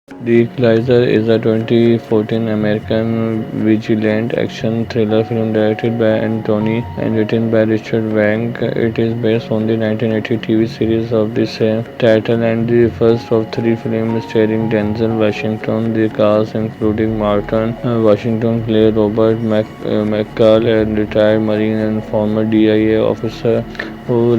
The Equalizer is a 2014 American vigilante action thriller film directed by Anthony and written by Richard Wank. It is based on the 1980 TV series of the same title and the first of three films starring Denzel Washington. The cast including Martin Washington plays Robert McCall, a retired Marine and former DIA officer who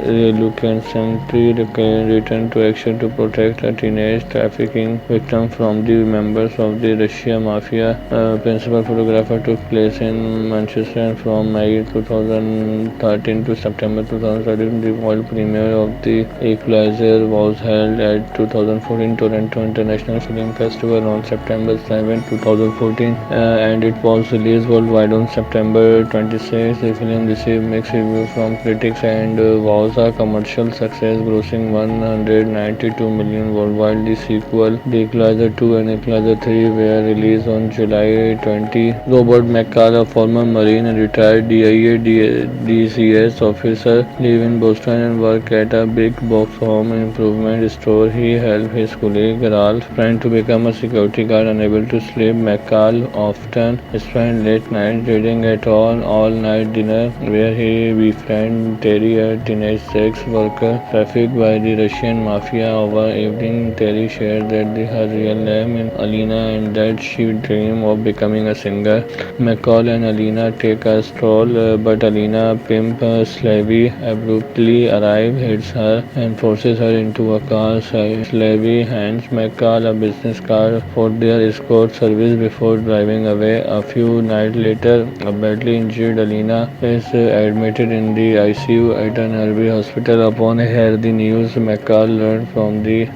reluctantly returned to action to protect a teenage trafficking victim from the members of the Russia Mafia. Principal photographer took place in Manchester and from May 2013 to September 2013. The world premiere of The Equalizer was held at 2014 Toronto International Film Festival on September 7, 2014, and it was released worldwide on September 26. The film received mixed reviews from critics and was a commercial success, grossing 192 million worldwide. The sequel, The Equalizer 2 and Equalizer 3, were released on July 20. Robert McCall, a former Marine and retired DIA DCS officer, live in Boston and work at a big box home improvement store. He helped his colleague Ralph Friend to become a security guard. Unable to sleep, McCall often spent late nights reading at all-night dinner, where he befriended Terry, a teenage sex worker trafficked by the Russian mafia. Over evening, Terry shared that her real name is Alina and that she dreamed of becoming a singer. McCall and Alina take a stroll, but Alina, pimp Slavy, abruptly arrives, hits her, and forces her into a car. Slavy hands McCall a business card for their escort service before driving away. A few nights later, a badly injured Alina is admitted in the ICU at an nearby hospital. Upon hearing the news, McCall learned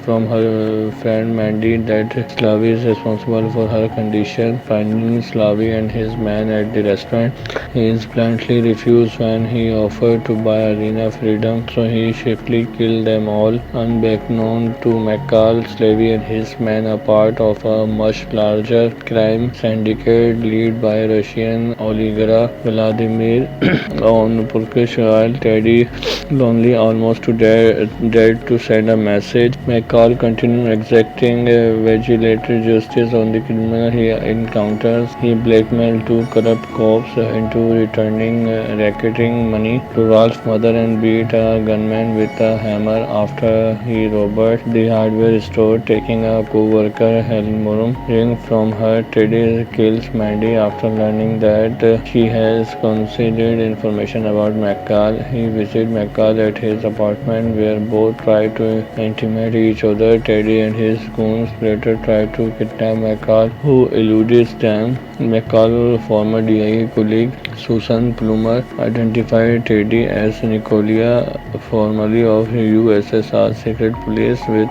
from her friend Mandy that Slavy is responsible for her condition. Finding Slavy and his man at the restaurant, he bluntly refused when he offered to buy Alina freedom, so he swiftly killed them all. Unbeknown to McCall, Slavy and his men are part of a much larger crime syndicate led by Russian oligarch Vladimir on Turkish oil. Teddy, lonely, almost to dead to send a message. McCall continues exacting vigilante justice on the criminal he encounters. He blackmailed two corrupt cops into returning racketing money to Ralph's mother and beat a gunman with a hammer after he robbed the hardware store, taking a co-worker Helmut ring from her. Teddy kills Mandy after learning that she has concealed information about McCall. He visits McCall at his apartment where both try to intimidate each other. Teddy and his goons later try to kidnap McCall, who eludes them. McCall's former DIA colleague Susan Plummer identified Teddy as Nikolia, formerly of USSR Secret Police with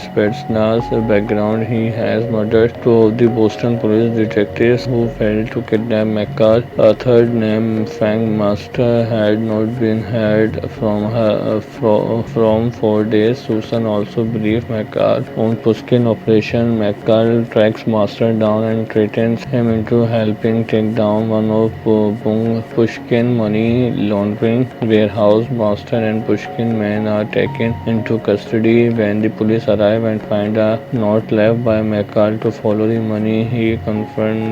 Spetsnaz background. He has murdered two of the Boston police detectives who failed to kidnap McCall. A third named Fang Master had not been heard from 4 days. Susan also believes McCall on Pushkin operation. McCall tracks Master down and threatens him into helping take down one of Pushkin money laundering warehouse. Master and Pushkin men are taken into custody. When the police arrive and find a note left by McCall to follow the money, he confronts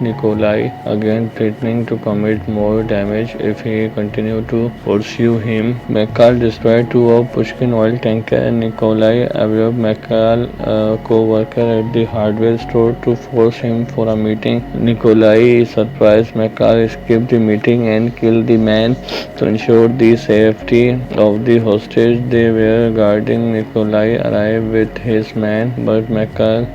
Nikolai again, threatening to commit more damage if he continues to pursue him. McCall destroyed two of Pushkin oil tanker. Nikolai abducted McCall, co-worker at the hardware store, to force him for a meeting. Nikolai surprised McCall, escaped the meeting and killed the man to ensure the safety of the hostage they were guarding. Nikolai arrived with his men, but McCall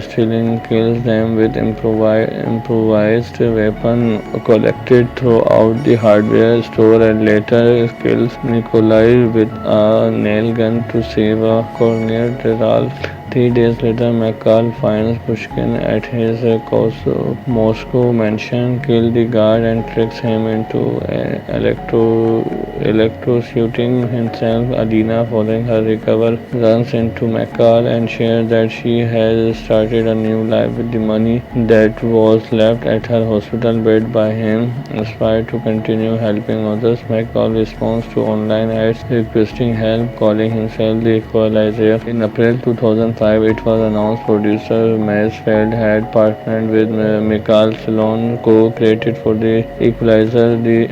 still kills them with improvised weapon collected throughout the hardware store, and later kills Nikolai with a nail gun to save a corner. Ralph. 3 days later, McCall finds Pushkin at his Moscow mansion, kills the guard and tricks him into electrocuting himself. Alina, following her recovery, runs into McCall and shares that she has started a new life with the money that was left at her hospital bed by him. Inspired to continue helping others, McCall responds to online ads requesting help, calling himself the Equalizer. In April 2005, 2005, it was announced producer Mansfield had partnered with Michael Salon, co-created for The Equalizer,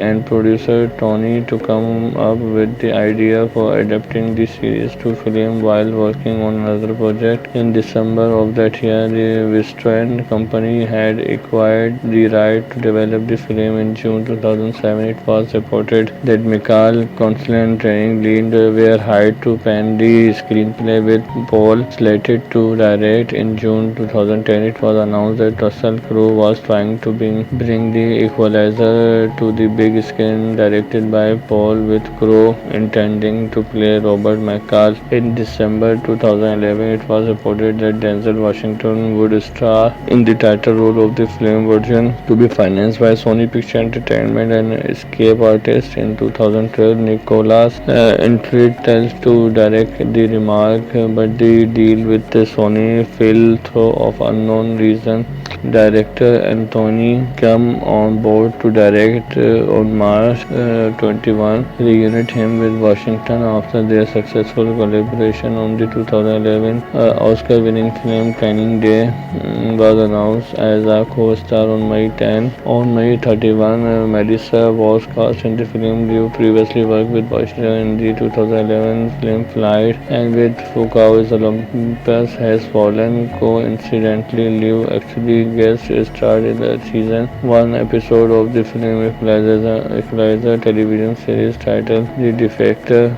and producer Tony to come up with the idea for adapting the series to film while working on another project. In December of that year, the Western Company had acquired the right to develop the film. In June 2007, it was reported that Michael Consley and Training Lead were hired to pen the screenplay, with Paul slated to direct. In June 2010, it was announced that Russell Crowe was trying to bring The Equalizer to the big screen, directed by Paul, with Crowe intending to play Robert McCall. In December 2011, it was reported that Denzel Washington would star in the title role of the film version, to be financed by Sony Pictures Entertainment and Escape Artists. In 2012, Nicholas Entretells to direct the remark, but the deal with Sony fell through of unknown reason. Director Anthony came on board to direct on March 21, reunite him with Washington after their successful collaboration on the 2011 Oscar-winning film Training Day was announced as a co-star on May 10. On May 31, Melissa was cast in the film. Liu previously worked with Washington in the 2011 film Flight, and with Fukuoka's Olympus Has Fallen. Coincidentally, Liu actually guest starred in the season 1 episode of the film Equalizer television series titled The Defector,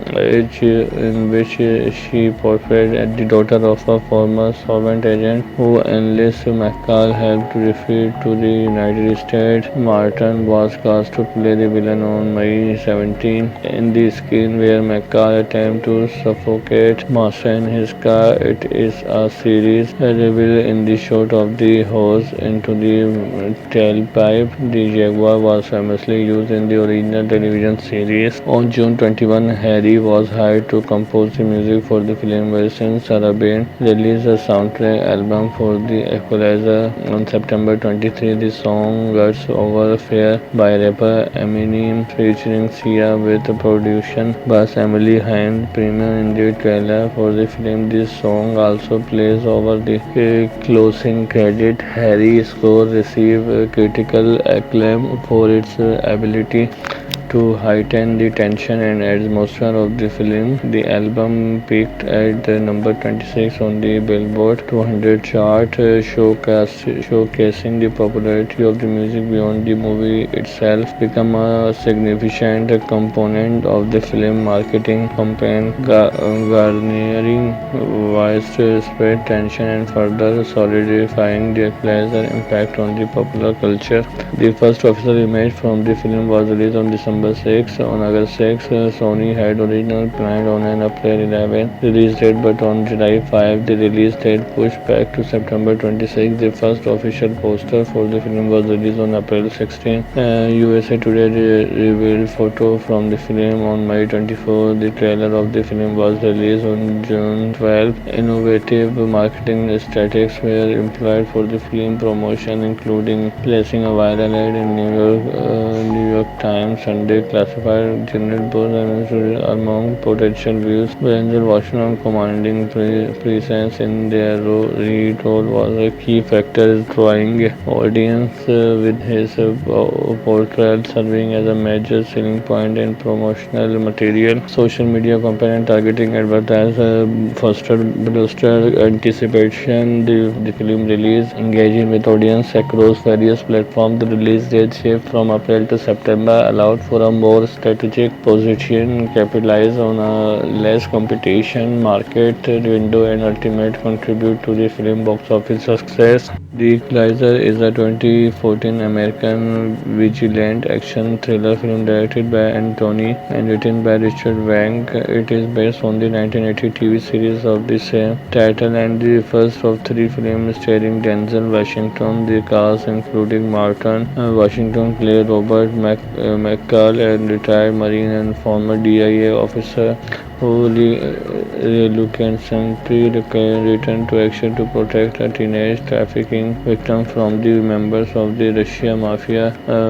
in which she portrayed the daughter of a former sovereign agent who enlists McCall help to defeat to the United States. Martin was cast to play the villain on May 17. In the scene where McCall attempts to suffocate Master in his car, it is a series reveal in the shot of the hose into the tailpipe. The Jaguar was famously used in the original television series. On June 21, Harry was hired to compose the music for the film version. Sarah Bain released a soundtrack album for The Equalizer. On September 23, the song Guts Over Fear by rapper Eminem featuring Sia, with production by Emily Hind, premiered in the trailer for the film. This song also plays over the closing credit. Harry's score received critical acclaim for its ability to heighten the tension and atmosphere of the film. The album peaked at number 26 on the Billboard 200 chart, showcasing the popularity of the music beyond the movie itself. Become a significant component of the film marketing campaign, garnering widespread attention and further solidifying the Equalizer impact on the popular culture. The first official image from the film was released on December 6. On August 6, Sony had originally planned on an April 11 release date, but on July 5, the release date pushed back to September 26. The first official poster for the film was released on April 16. USA Today revealed photo from the film on May 24. The trailer of the film was released on June 12. Innovative marketing strategies were employed for the film promotion, including placing a viral ad in New York Times Sunday classified Janet Bose and among potential views. Denzel Washington commanding presence in their lead role was a key factor, drawing audience with his portrayal serving as a major selling point in promotional material. Social media campaign and targeting advertisers fostered anticipation. The film release, engaging with audience across various platforms. The release date shift from April to September allowed for a more strategic position, capitalize on a less competition market window, and ultimately contribute to the film box office success. The Equalizer is a 2014 American vigilante action thriller film directed by Anthony and written by Richard Wank. It is based on the 1980 TV series of the same title and the first of 3 films starring Denzel Washington. The cast including Martin Washington played Robert McCall, a retired Marine and former DIA officer, who reluctantly returned to action to protect a teenage trafficking victim from the members of the Russia mafia.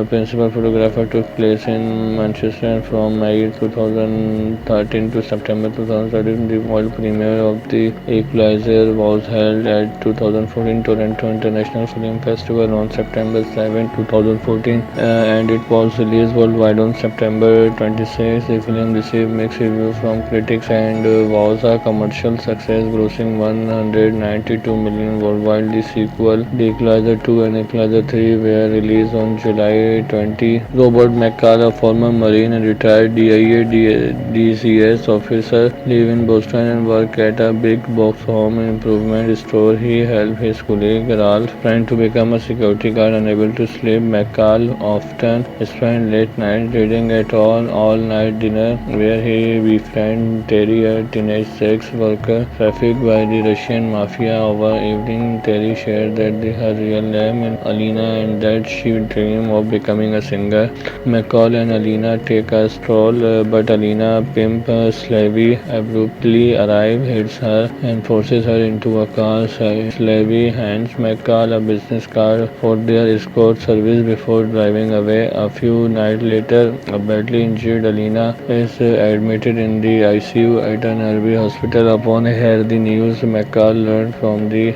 Principal photographer took place in Manchester from May 2013 to September 2013. The world premiere of The Equalizer was held at 2014 Toronto International Film Festival on September 7, 2014, and it was released worldwide on September 26. The film received mixed reviews from critics and was a commercial success, grossing 192 million worldwide. The sequel, The Equalizer 2 and Equalizer 3, were released on July 20. Robert McCall, a former Marine and retired DIA DCS officer, live in Boston and work at a big box home improvement store. He helped his colleague Ralph Friend to become a security guard. Unable to sleep, McCall often spent late nights reading at all-night dinner, where he befriended Terry, a teenage sex worker trafficked by the Russian mafia. Over evening, Terry shared that her real name is Alina and that she dreamed of becoming a singer. McCall and Alina take a stroll, but Alina, pimp Slavy, abruptly arrives, hits her, and forces her into a car. Slavy hands McCall a business card for their escort service before driving away. A few nights later, a badly injured Alina is admitted in the ICU at an nearby hospital. Upon hearing the news, McCall learned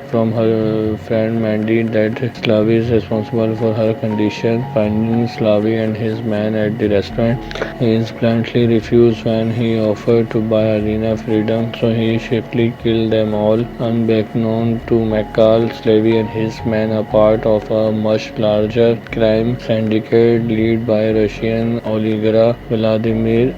from her friend Mandy that Slavy is responsible for her condition. Finding Slavy and his man at the restaurant, he bluntly refused when he offered to buy Alina freedom, so he swiftly killed them all. Unbeknown to McCall, Slavy and his men are part of a much larger crime syndicate led by Russian oligarch Vladimir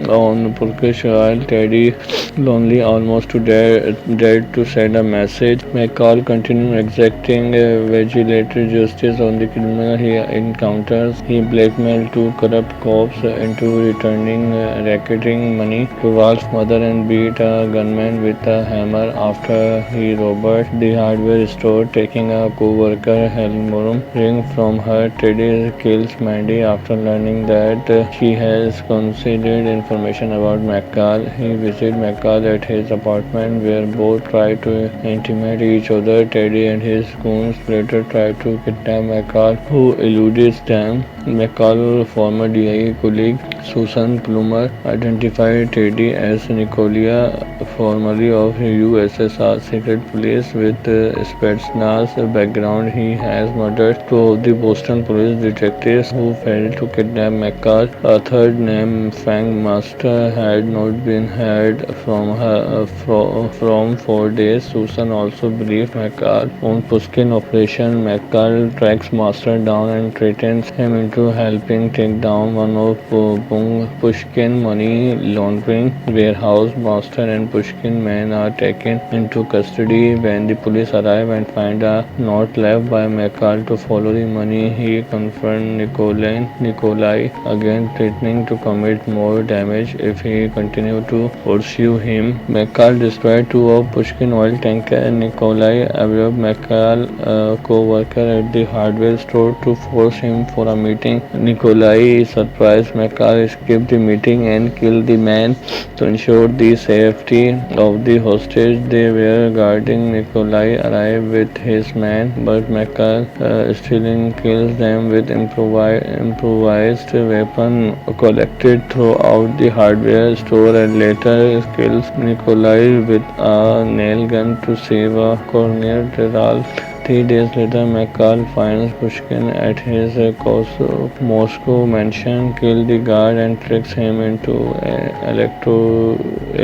on Turkish oil. Teddy, lonely, almost to dead to send a message. McCall continued exacting vigilated justice on the criminal he encounters. He blackmailed two corrupt cops into returning racketing money to Ralph's mother and beat a gunman with a hammer after he robbed the hardware store, taking a co-worker Helmut ring from her. Teddy kills Mandy after learning that she has concealed information about McCall. He visits McCall at his apartment, where both try to intimidate each other. Teddy and his goons later try to kidnap McCall, who eludes them. McCall's former DIA colleague Susan Plummer identified Teddy as Nikolia, formerly of USSR secret police with Spetsnaz background. He has murdered two of the Boston police detectives who failed to kidnap McCall. A third, named Fang Master, had not been heard from 4 days. Susan also briefed McCall on Pushkin operation. McCall tracks Master down and threatens him into helping take down one of Pushkin money laundering warehouse. Master and Pushkin men are taken into custody. When the police arrive and find a note left by McCall to follow the money, he confronts Nikolai again, threatening to commit more damage if he continues to pursue him. McCall destroyed two of Pushkin oil tanker. Nikolai abducted McCall co-worker at the hardware store to force him for a meeting. Nikolai surprised McCall, escaped the meeting and killed the man to ensure the safety of the hostage they were guarding. Nikolai arrived with his men, but McCall still kills them with improvised weapon collected throughout the hardware store, and later kills Nikolai with a nail gun to save a corner. 3 days later, McCall finds Pushkin at his Moscow mansion, kills the guard and tricks him into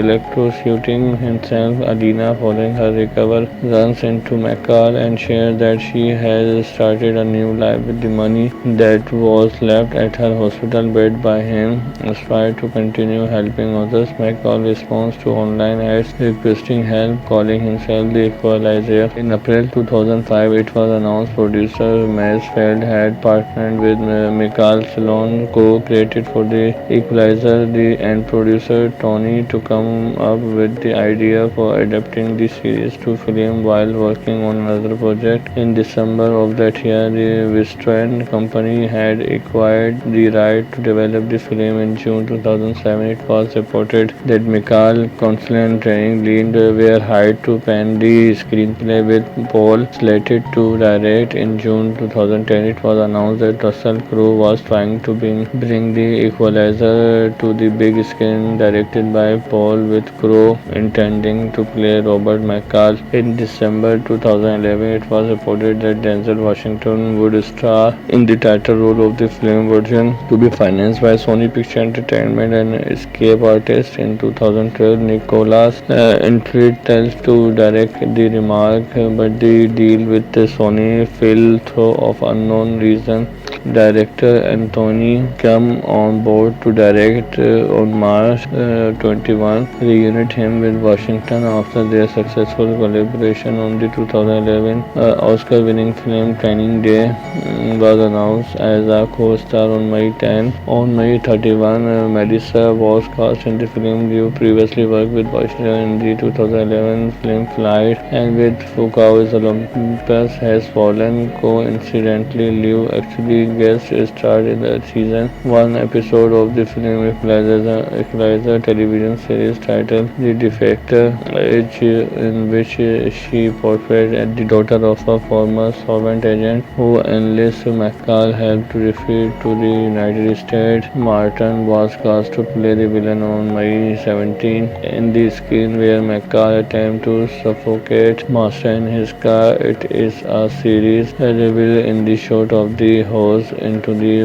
electrocuting himself. Alina, following her recovery, runs into McCall and shares that she has started a new life with the money that was left at her hospital bed by him. Inspired to continue helping others, McCall responds to online ads requesting help, calling himself the Equalizer. In April 2005, 2005, it was announced producer Mansfield had partnered with Michael Salon, co-created for The Equalizer, and producer Tony to come up with the idea for adapting the series to film while working on another project. In December of that year, the Wistron company had acquired the right to develop the film. In June 2007, it was reported that Michael Consley and Training Lead were hired to pen the screenplay, with Paul slated to direct. In June 2010, it was announced that Russell Crowe was trying to bring The Equalizer to the big screen, directed by Paul, with Crowe intending to play Robert McCall. In December 2011, it was reported that Denzel Washington would star in the title role of the film version, to be financed by Sony Pictures Entertainment and Escape Artists. In 2012, Nicholas Intritel to direct the remark, but the deal with Sony fell through of unknown reason. Director Anthony came on board to direct on March 21, reunited him with Washington after their successful collaboration on the 2011 Oscar-winning film Training Day. Was announced as a co-star on May 10. On May 31, Melissa was cast in the film. Liu previously worked with Washington in the 2011 film Flight, and with Fukuoka's Olympus Has Fallen. Coincidentally, Liu actually guest starred in the season 1 episode of the film Equalizer television series titled The Defector, in which she portrayed the daughter of a former sovereign agent who enlists McCall help to retreat to the United States. Martin was cast to play the villain on May 17. In the scene where McCall attempts to suffocate Master in his car, it is a series revealed in the shot of the hose into the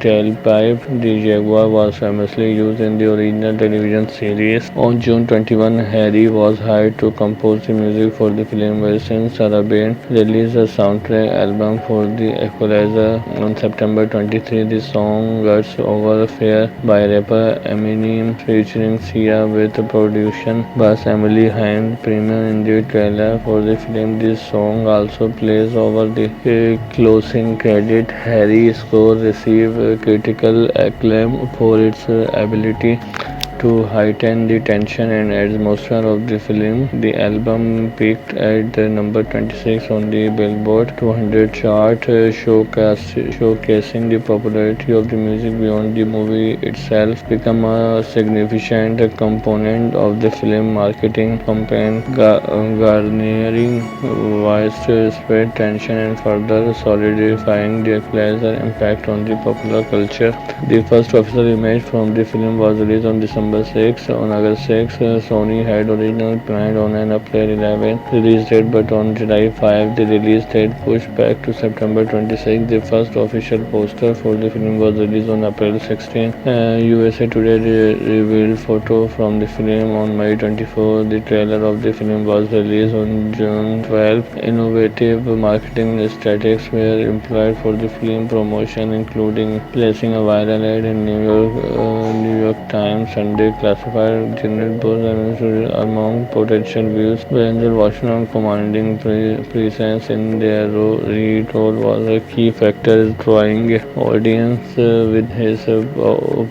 tailpipe. The Jaguar was famously used in the original television series. On June 21, Harry was hired to compose the music for the film, while since Sarah Bain released a soundtrack album for The Equalizer. On September 23, the song Guts Over Fair by rapper Eminem featuring Sia, with production by Emily Hine, premiered in the trailer for the film. This song also plays over the closing credit. Harry's score received critical acclaim for its ability to heighten the tension and atmosphere of the film. The album peaked at number 26 on the Billboard 200 chart, showcasing the popularity of the music beyond the movie itself. Become a significant component of the film marketing campaign, garnering widespread attention and further solidifying the Equalizer impact on the popular culture. The first official image from the film was released on December 6. On August 6, Sony had originally planned on an April 11 release date, but on July 5, the release date pushed back to September 26. The first official poster for the film was released on April 16. USA Today revealed photo from the film on May 24. The trailer of the film was released on June 12. Innovative marketing strategies were employed for the film promotion, including placing a viral ad in New York Times Sunday classified Janet Bose among potential views. Denzel Washington commanding presence in their role was a key factor, drawing audience with his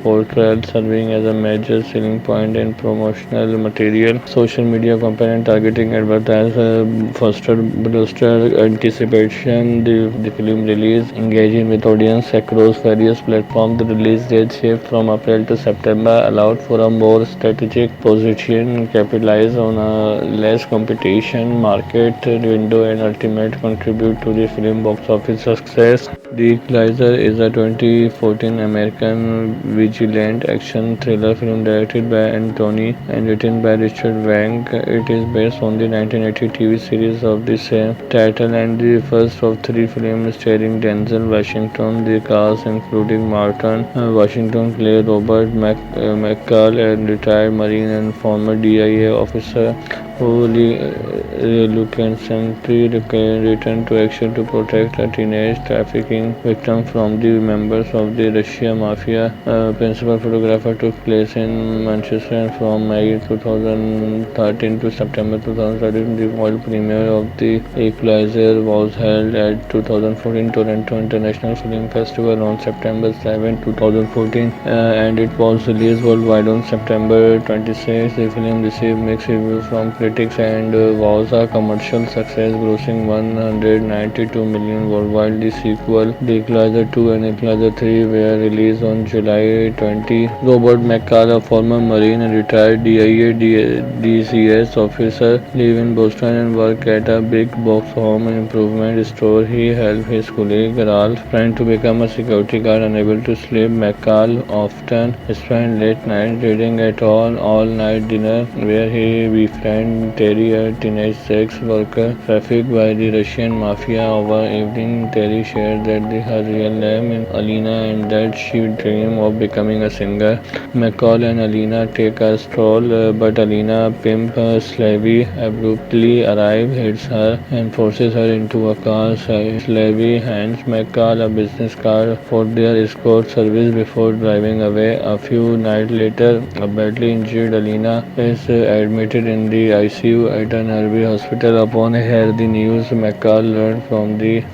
portrayal serving as a major selling point in promotional material. Social media campaign targeting advertisers fostered bolstered anticipation. The film release, engaging with audience across various platforms. The release date shift from April to September allowed for a more strategic position, capitalize on a less competition market window, and ultimately contribute to the film box office success. The Equalizer is a 2014 American vigilant action thriller film directed by Anthony and written by Richard Wank. It is based on the 1980 TV series of the same title and the first of 3 films starring Denzel Washington. The cast including Martin Washington played Robert McCall, a retired Marine and former DIA officer, who reluctantly returned to action to protect a teenage trafficking victim from the members of the Russia mafia. Principal photographer took place in Manchester and from May 2013 to September 2013. The world premiere of The Equalizer was held at 2014 Toronto International Film Festival on September 7, 2014, and it was released worldwide on September 26. The film received mixed reviews from critics and was a commercial success, grossing 192 million worldwide. The sequel, The Equalizer 2 and Equalizer 3, were released on July 20. Robert McCall, a former Marine and retired DIA DCS officer, live in Boston and work at a big box home improvement store. He helped his colleague Ralph trying to become a security guard. Unable to sleep, McCall often spent late nights reading at all-night dinner where he befriended Terry, a teenage sex worker trafficked by the Russian mafia. Over evening, Terry shared that her real name is Alina and that she dreamed of becoming a singer. McCall and Alina take a stroll, but Alina, pimp Slavy, abruptly arrives, hits her, and forces her into a car. Slavy hands McCall a business card for their escort service before driving away. A few nights later, a badly injured Alina is admitted in the ICU at an nearby hospital. Upon hearing the news, McCall learned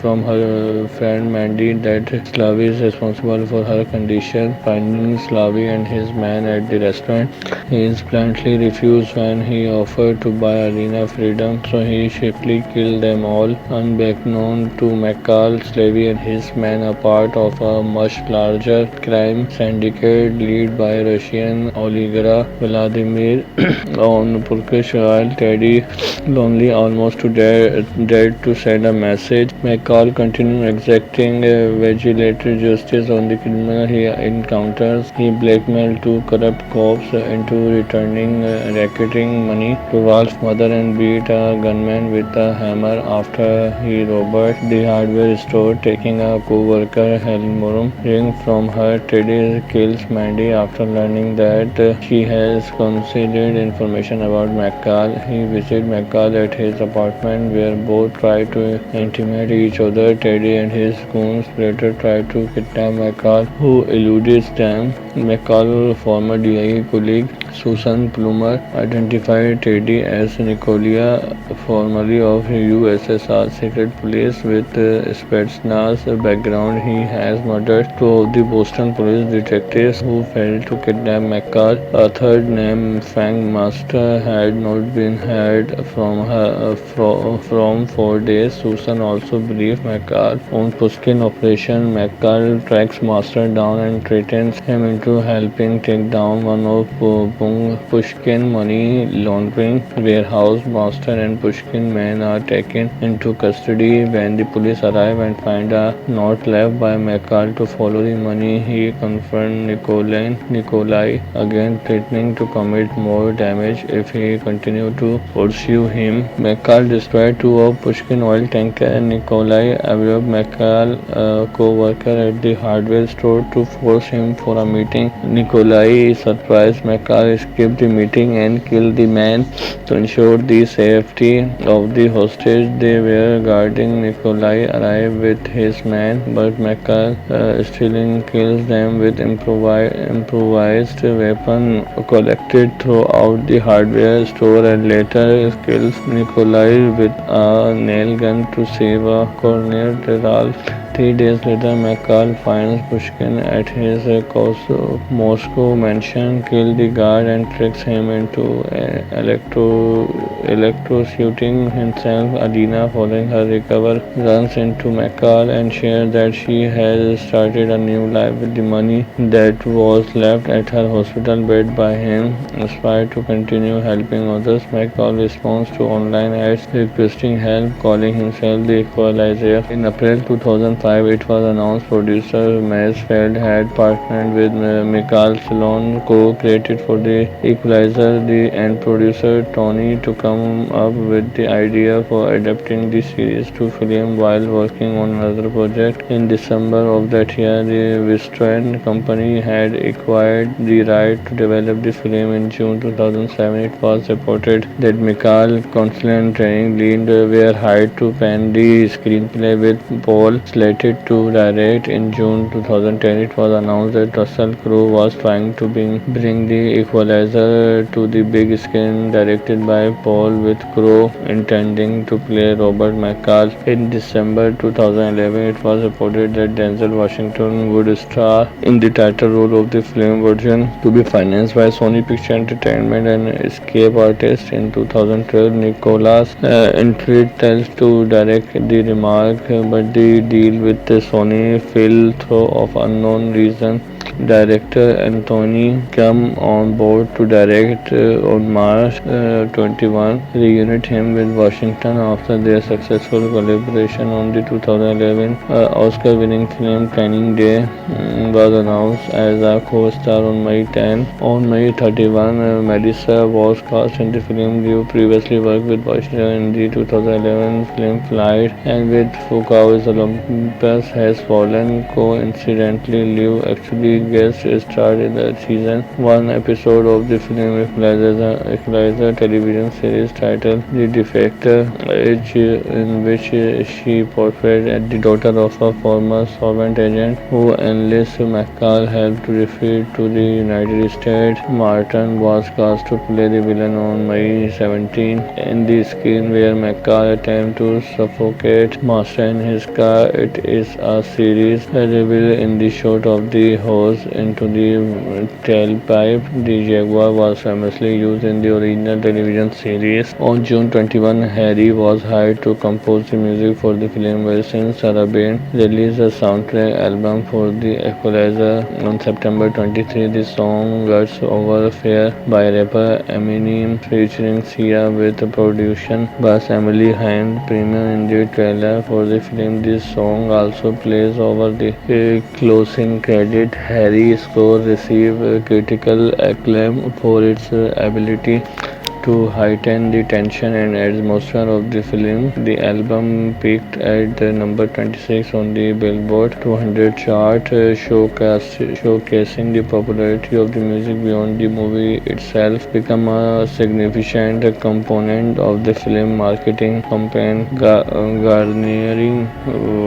from her friend Mandy that Slavy is responsible for her condition. Finding Slavy and his man at the restaurant, he bluntly refused when he offered to buy Alina freedom, so he swiftly killed them all. Unbeknown to McCall, Slavy and his men are part of a much larger crime syndicate led by Russian oligarch Vladimir on Turkish oil. Teddy, lonely, almost to dead to send a message. McCall continued exacting vigilante justice on the criminal he encounters. He blackmailed two corrupt cops into returning racketing money to Ralph's mother and beat a gunman with a hammer after he robbed the hardware store, taking a co-worker Helmut ring from her. Teddy kills Mandy after learning that she has concealed information about McCall. He visits McCall at his apartment where both try to intimidate each other. Teddy and his goons later try to kidnap McCall, who eludes them. McCall's former DIA colleague Susan Plummer identified Teddy as Nicolia, formerly of USSR Secret Police with Spetsnaz background. He has murdered two of the Boston police detectives who failed to kidnap McCall. A third named Fang Master had not been heard from her from 4 days. Susan also believes McCall owns Pushkin operation. McCall tracks Master down and threatens him into helping take down one of Pushkin money laundering warehouse. Master and Pushkin men are taken into custody. When the police arrive and find a note left by McCall to follow the money, he confronts Nikolai again, threatening to commit more damage if he continues to pursue him. McCall destroyed two of Pushkin oil tanker. Nikolai abducted McCall, co-worker at the hardware store, to force him for a meeting. Nikolai is surprised. McCall escaped the meeting and killed the man to ensure the safety of the hostage they were guarding. Nikolai arrived with his men, but McCall still kills them with improvised weapon collected throughout the hardware store, and later kills Nikolai with a nail gun to save a corner. 3 days later, McCall finds Pushkin at his Moscow mansion, kills the guard and tricks him into electrocuting himself. Alina, following her recovery, runs into McCall and shares that she has started a new life with the money that was left at her hospital bed by him. Inspired to continue helping others, McCall responds to online ads requesting help, calling himself the Equalizer. In April 2005, 2005, it was announced producer Mansfield had partnered with Michael Salon, co-created for The Equalizer, and producer Tony to come up with the idea for adapting the series to film while working on another project. In December of that year, the Western Company had acquired the right to develop the film. In June 2007, it was reported that Michael Consley and Training Lead were hired to pen the screenplay, with Paul slated to direct. In June 2010, it was announced that Russell Crowe was trying to bring The Equalizer to the big screen, directed by Paul, with Crowe intending to play Robert McCall. In December 2011, it was reported that Denzel Washington would star in the title role of the film version, to be financed by Sony Pictures Entertainment and Escape Artists. In 2012, Nicholas Entretells to direct the remark, but the deal with Sony fell through of unknown reason. Director Anthony came on board to direct on March 21, reunite him with Washington after their successful collaboration on the 2011 Oscar-winning film Training Day was announced as a co-star on May 10. On May 31, Melissa was cast in the film. Liu previously worked with Washington in the 2011 film Flight, and with Foucault's Olympus Has Fallen. Coincidentally, Liu actually guest starred in the season 1 episode of the film Equalizer television series titled The Defector, in which she portrayed the daughter of a former sovereign agent who enlists McCall help to retreat to the United States. Martin was cast to play the villain on May 17. In the scene where McCall attempts to suffocate Master in his car, it is a series revealed in the shot of the hose into the tailpipe. The Jaguar was famously used in the original television series. On June 21, Harry was hired to compose the music for the film, while since Sarabane released a soundtrack album for The Equalizer. On September 23, the song Guts Over Fair by rapper Eminem featuring Sia, with production by Emily Hind, premiered in the trailer for the film. This song also plays over the closing credit. Harry's score received critical acclaim for its ability to heighten the tension and atmosphere of the film. The album peaked at number 26 on the Billboard 200 chart, showcasing the popularity of the music beyond the movie itself. Become a significant component of the film marketing campaign, garnering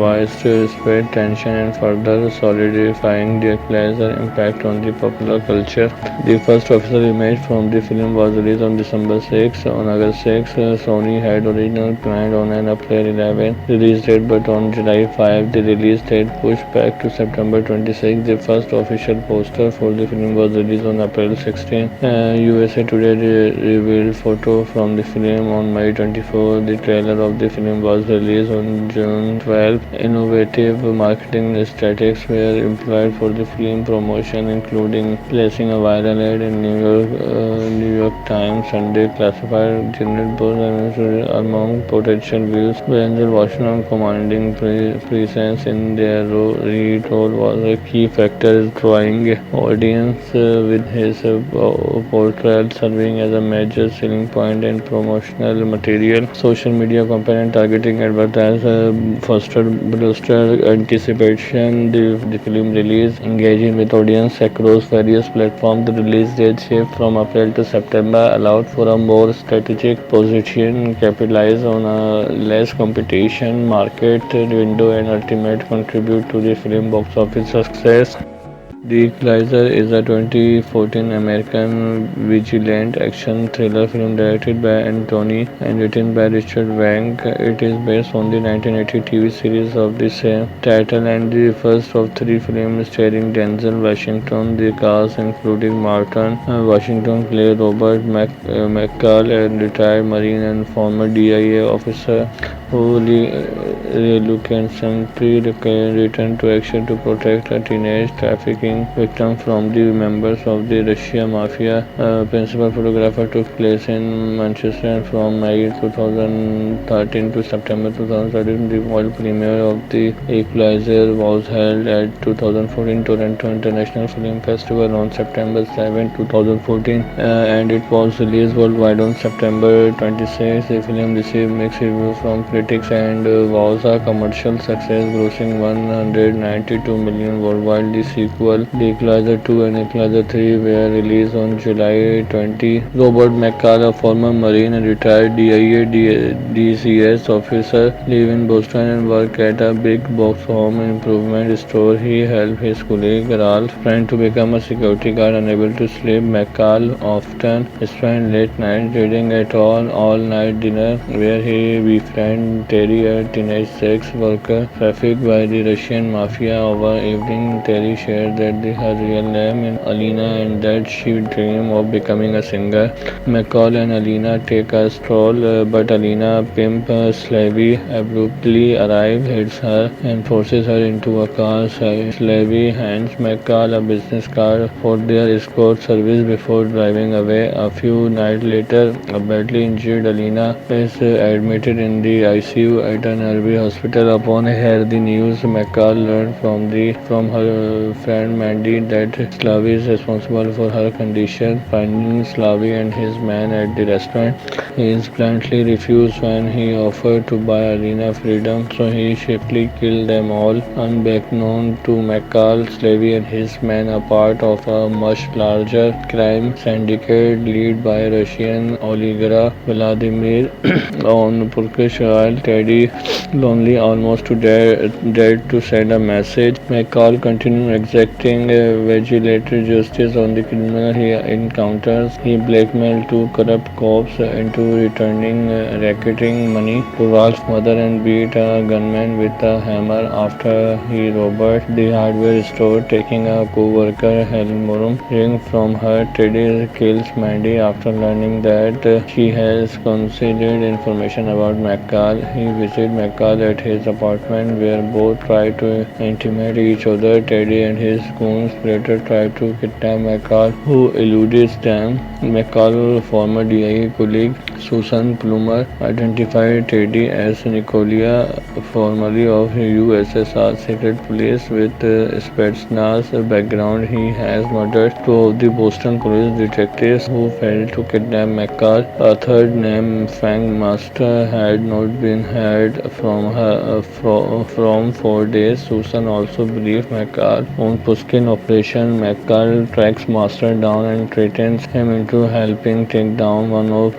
widespread tension and further solidifying the Equalizer impact on the popular culture. The first official image from the film was released on December 6. On August 6, Sony had originally planned on an April 11 release date, but on July 5, the release date pushed back to September 26. The first official poster for the film was released on April 16. USA Today revealed photo from the film on May 24. The trailer of the film was released on June 12. Innovative marketing strategies were employed for the film promotion, including placing a viral ad in New York Times Sunday classified Janet Buzz among potential views. Denzel Washington commanding presence in their lead role was a key factor, drawing audience with his portrayal serving as a major selling point and promotional material. Social media campaign targeting advertisers bolstered anticipation. The film release, engaging with audience across various platforms. The release date shift from April to September allowed for a more strategic position, capitalize on a less competition market window, and ultimately contribute to the film box office success. The Equalizer is a 2014 American vigilante action thriller film directed by Anthony and written by Richard Wank. It is based on the 1980 TV series of the same title and the first of 3 films starring Denzel Washington. The cast including Martin Washington played Robert McCall, a retired Marine and former DIA officer who reluctantly returned to action to protect a teenage trafficking trafficking victim from the members of the Russia mafia. Principal photographer took place in Manchester from May 2013 to September 2013. The world premiere of The Equalizer was held at 2014 Toronto International Film Festival on September 7, 2014, and it was released worldwide on September 26. The film received mixed reviews from critics and was a commercial success, grossing 192 million worldwide. The sequel, The Equalizer 2 and Equalizer 3, were released on July 20. Robert McCall, a former Marine and retired DIA DCS officer, live in Boston and work at a big box home improvement store. He helped his colleague Ralph Friend to become a security guard. Unable to sleep, McCall often spent late nights reading at all-night dinner where he befriended Terry, a teenage sex worker trafficked by the Russian mafia. Over evening, Terry shared that her real name is Alina and that she dreamed of becoming a singer. McCall and Alina take a stroll, but Alina, pimp Slavy, abruptly arrives, hits her, and forces her into a car. Slavy hands McCall a business card for their escort service before driving away. A few nights later, a badly injured Alina is admitted in the ICU at an nearby hospital. Upon hearing the news, McCall learned from her friend Mandy that Slavy is responsible for her condition. Finding Slavy and his man at the restaurant, he bluntly refused when he offered to buy Alina freedom, so he swiftly killed them all. Unbeknown to McCall, Slavy and his men are part of a much larger crime syndicate led by Russian oligarch Vladimir on Turkish oil. Teddy, lonely, almost to dead to send a message. McCall continued exacting vigilated justice on the criminal he encounters. He blackmailed two corrupt cops into returning racketing money to Ralph's mother and beat a gunman with a hammer after he robbed the hardware store, taking a co-worker Helmut ring from her. Teddy kills Mandy after learning that she has concealed information about McCall. He visits McCall at his apartment where both try to intimidate each other. Teddy and his goons later try to kidnap McCall, who eludes them. McCall's former DIA colleague Susan Plummer identified Teddy as Nikolia, formerly of USSR secret police with Spetsnaz background. He has murdered two of the Boston police detectives who failed to kidnap McCall. A third named Frank Master had not been heard from her from 4 days. Susan also believes McCall on Pushkin operation. McCall tracks Master down and threatens him into helping take down one of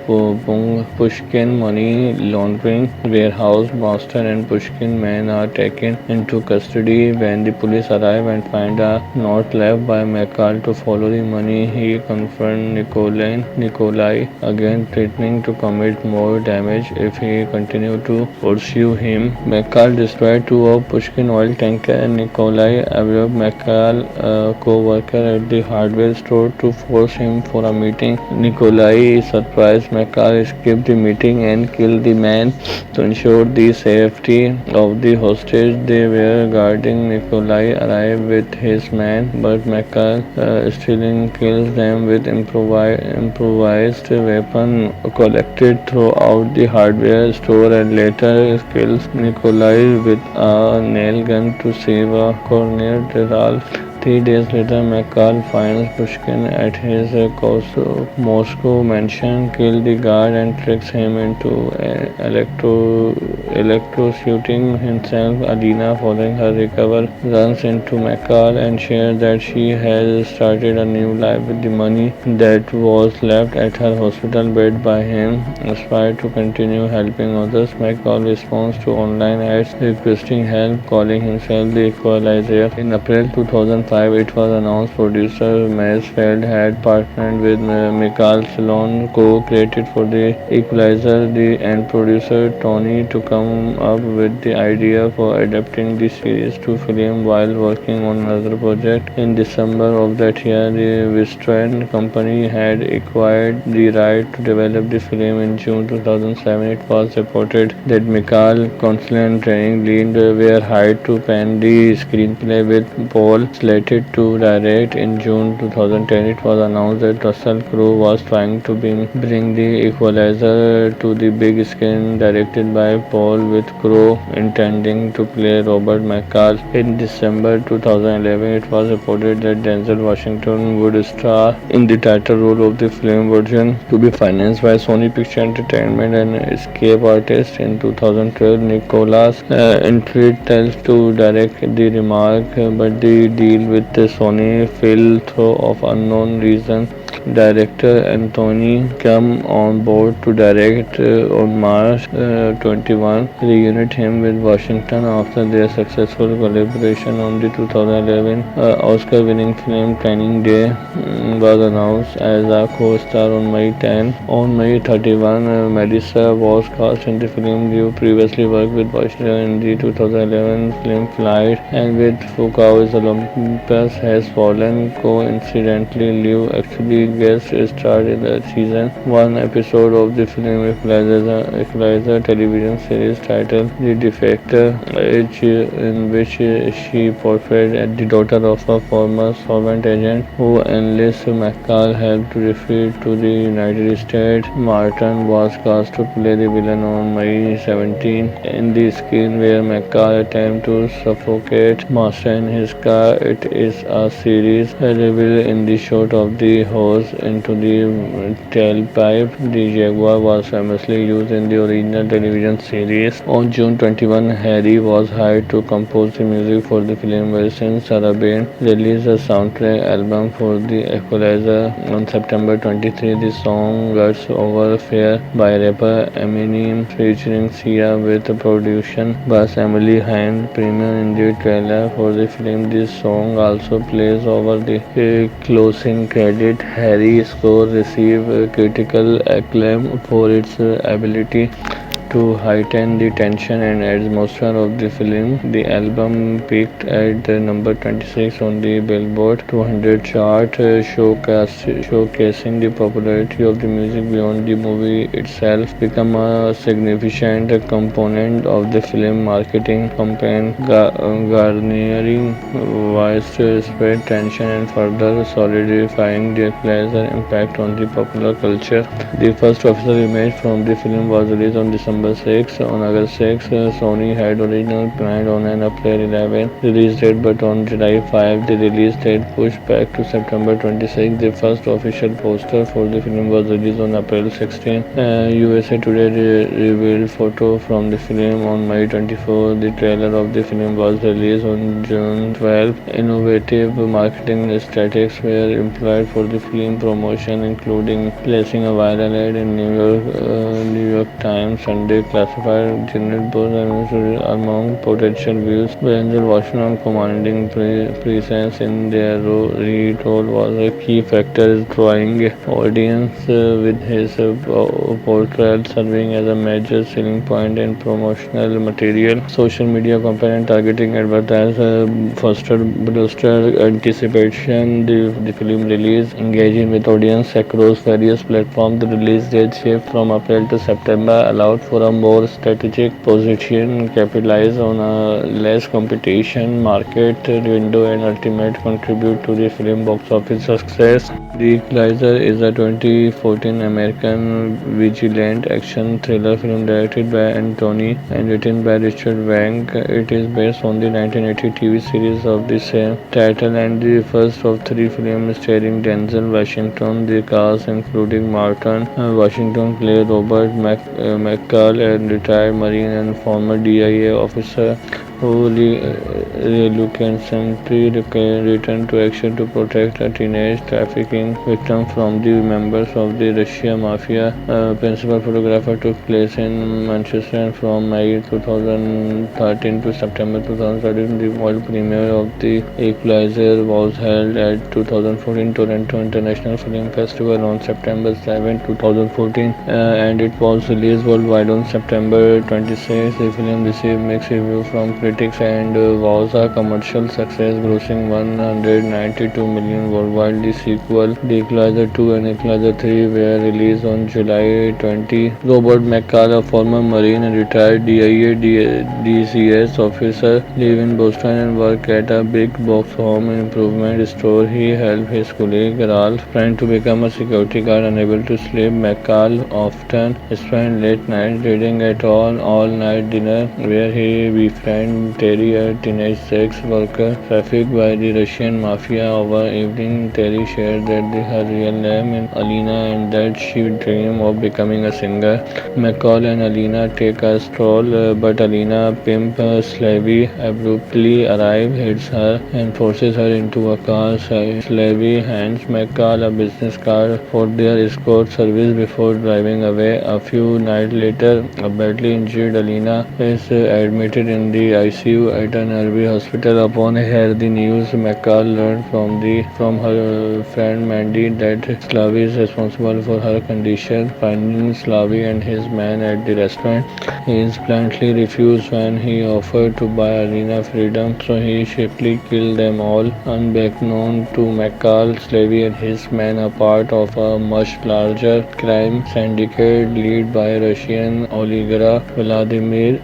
Pushkin money laundering warehouse. Master and Pushkin men are taken into custody. When the police arrive and find a note left by McCall to follow the money, he confronts Nikolai again, threatening to commit more damage if he continues to pursue him. McCall destroyed two of Pushkin oil tanker and Nikolai abducted McCall, co-worker at the hardware store, to force him for a meeting. Nikolai is surprised. McCall escaped the meeting and killed the man to ensure the safety of the hostage. They were guarding. Nikolai arrived with his men, but McCall still kills them with improvised weapon collected throughout the hardware store, and later kills Nikolai with a nail gun to save a corner. Ralph. 3 days later, McCall finds Pushkin at his Moscow mansion, kills the guard, and tricks him into electrocuting himself. Alina, following her recovery, runs into McCall and shares that she has started a new life with the money that was left at her hospital bed by him. Inspired to continue helping others, McCall responds to online ads requesting help, calling himself the Equalizer. In April 2005, it was announced producer Mansfield had partnered with Michael Salon, co-created for The Equalizer, and producer Tony to come up with the idea for adapting the series to film while working on another project. In December of that year, the Western company had acquired the right to develop the film. In June 2007, it was reported that Michael Consley and Training Lead were hired to pen the screenplay with Paul Slater slated to direct in June 2010, it was announced that Russell Crowe was trying to bring the Equalizer to the big screen, directed by Paul, with Crowe intending to play Robert McCall. In December 2011, it was reported that Denzel Washington would star in the title role of the film version, to be financed by Sony Pictures Entertainment and Escape Artists. In 2012, Nicholas Intrigue to direct the remark, but the deal with Sony fell through of unknown reason. Director Anthony came on board to direct on March 21, reunite him with Washington after their successful collaboration on the 2011 Oscar-winning film Training Day was announced as a co-star on May 10. On May 31, Melissa was cast in the film. Liu previously worked with Washington in the 2011 film Flight, and with Fukuoka's Olympus Has Fallen. Coincidentally, Liu actually guest starred in the season 1 episode of the film Equalizer television series titled The Defector, in which she portrayed the daughter of a former sovereign agent who enlists McCall help to retreat to the United States. Martin was cast to play the villain on May 17. In the scene where McCall attempts to suffocate Master in his car, it is a series revealed in the shot of the hose into the tailpipe. The Jaguar was famously used in the original television series. On June 21, Harry was hired to compose the music for the film version. Sarah Bain released a soundtrack album for the Equalizer. On September 23, the song Guts Over Fear by rapper Eminem featuring Sia, with production by Emily Hind, premiered in the trailer for the film. This song also plays over the closing credit. Harry's score received critical acclaim for its ability to heighten the tension and atmosphere of the film. The album peaked at number 26 on the Billboard 200 chart, showcasing the popularity of the music beyond the movie itself. Become a significant component of the film marketing campaign, garnering widespread attention and further solidifying the Equalizer impact on the popular culture. The first official image from the film was released on December 6. On August 6, Sony had originally planned on an April 11 release date, but on July 5, the release date pushed back to September 26. The first official poster for the film was released on April 16. USA Today revealed photo from the film on May 24. The trailer of the film was released on June 12. Innovative marketing strategies were employed for the film promotion, including placing a viral ad in New York Times Sunday classified Janet Bose among potential views. Denzel Washington commanding presence in their lead role was a key factor, drawing audience with his portrayal serving as a major selling point in promotional material. Social media campaign and targeting advertisers bolstered anticipation. The film release, engaging with audience across various platforms. The release date shift from April to September allowed for a more strategic position, capitalize on a less competition market window, and ultimately contribute to the film box office success. The Equalizer is a 2014 American vigilant action thriller film directed by Anthony and written by Richard Wank. It is based on the 1980 TV series of the same title and the first of 3 films starring Denzel Washington. The cast including Martin Washington played Robert McCall, a retired Marine and former DIA officer who reluctantly returned to action to protect a teenage trafficking victim from the members of the Russian Mafia. Principal photographer took place in Manchester, and from May 2013 to September 2013, the world premiere of The Equalizer was held at 2014 Toronto International Film Festival on September 7, 2014, and it was released worldwide on September 26. The film received mixed reviews from critics critics and was a commercial success, grossing 192 million worldwide. The sequel, The Equalizer 2 and Equalizer 3, were released on July 20. Robert McCall, a former Marine and retired DIA DCS officer, live in Boston and work at a big box home improvement store. He helped his colleague Ralph trying to become a security guard. Unable to sleep, McCall often spent late nights reading at all-night dinner where he befriended Terry, a teenage sex worker trafficked by the Russian mafia. Over evening, Terry shared that her real name is Alina and that she dreamed of becoming a singer. McCall and Alina take a stroll, but Alina, pimp Slavy, abruptly arrives, hits her, and forces her into a car. Slavy hands McCall a business card for their escort service before driving away. A few nights later, a badly injured Alina is admitted in the ICU at an RV hospital. Upon hearing the news, McCall learned from her friend Mandy that Slavy is responsible for her condition. Finding Slavy and his man at the restaurant, he bluntly refused when he offered to buy Alina freedom, so he swiftly killed them all. Unbeknown to McCall, Slavy and his men are part of a much larger crime syndicate led by Russian oligarch Vladimir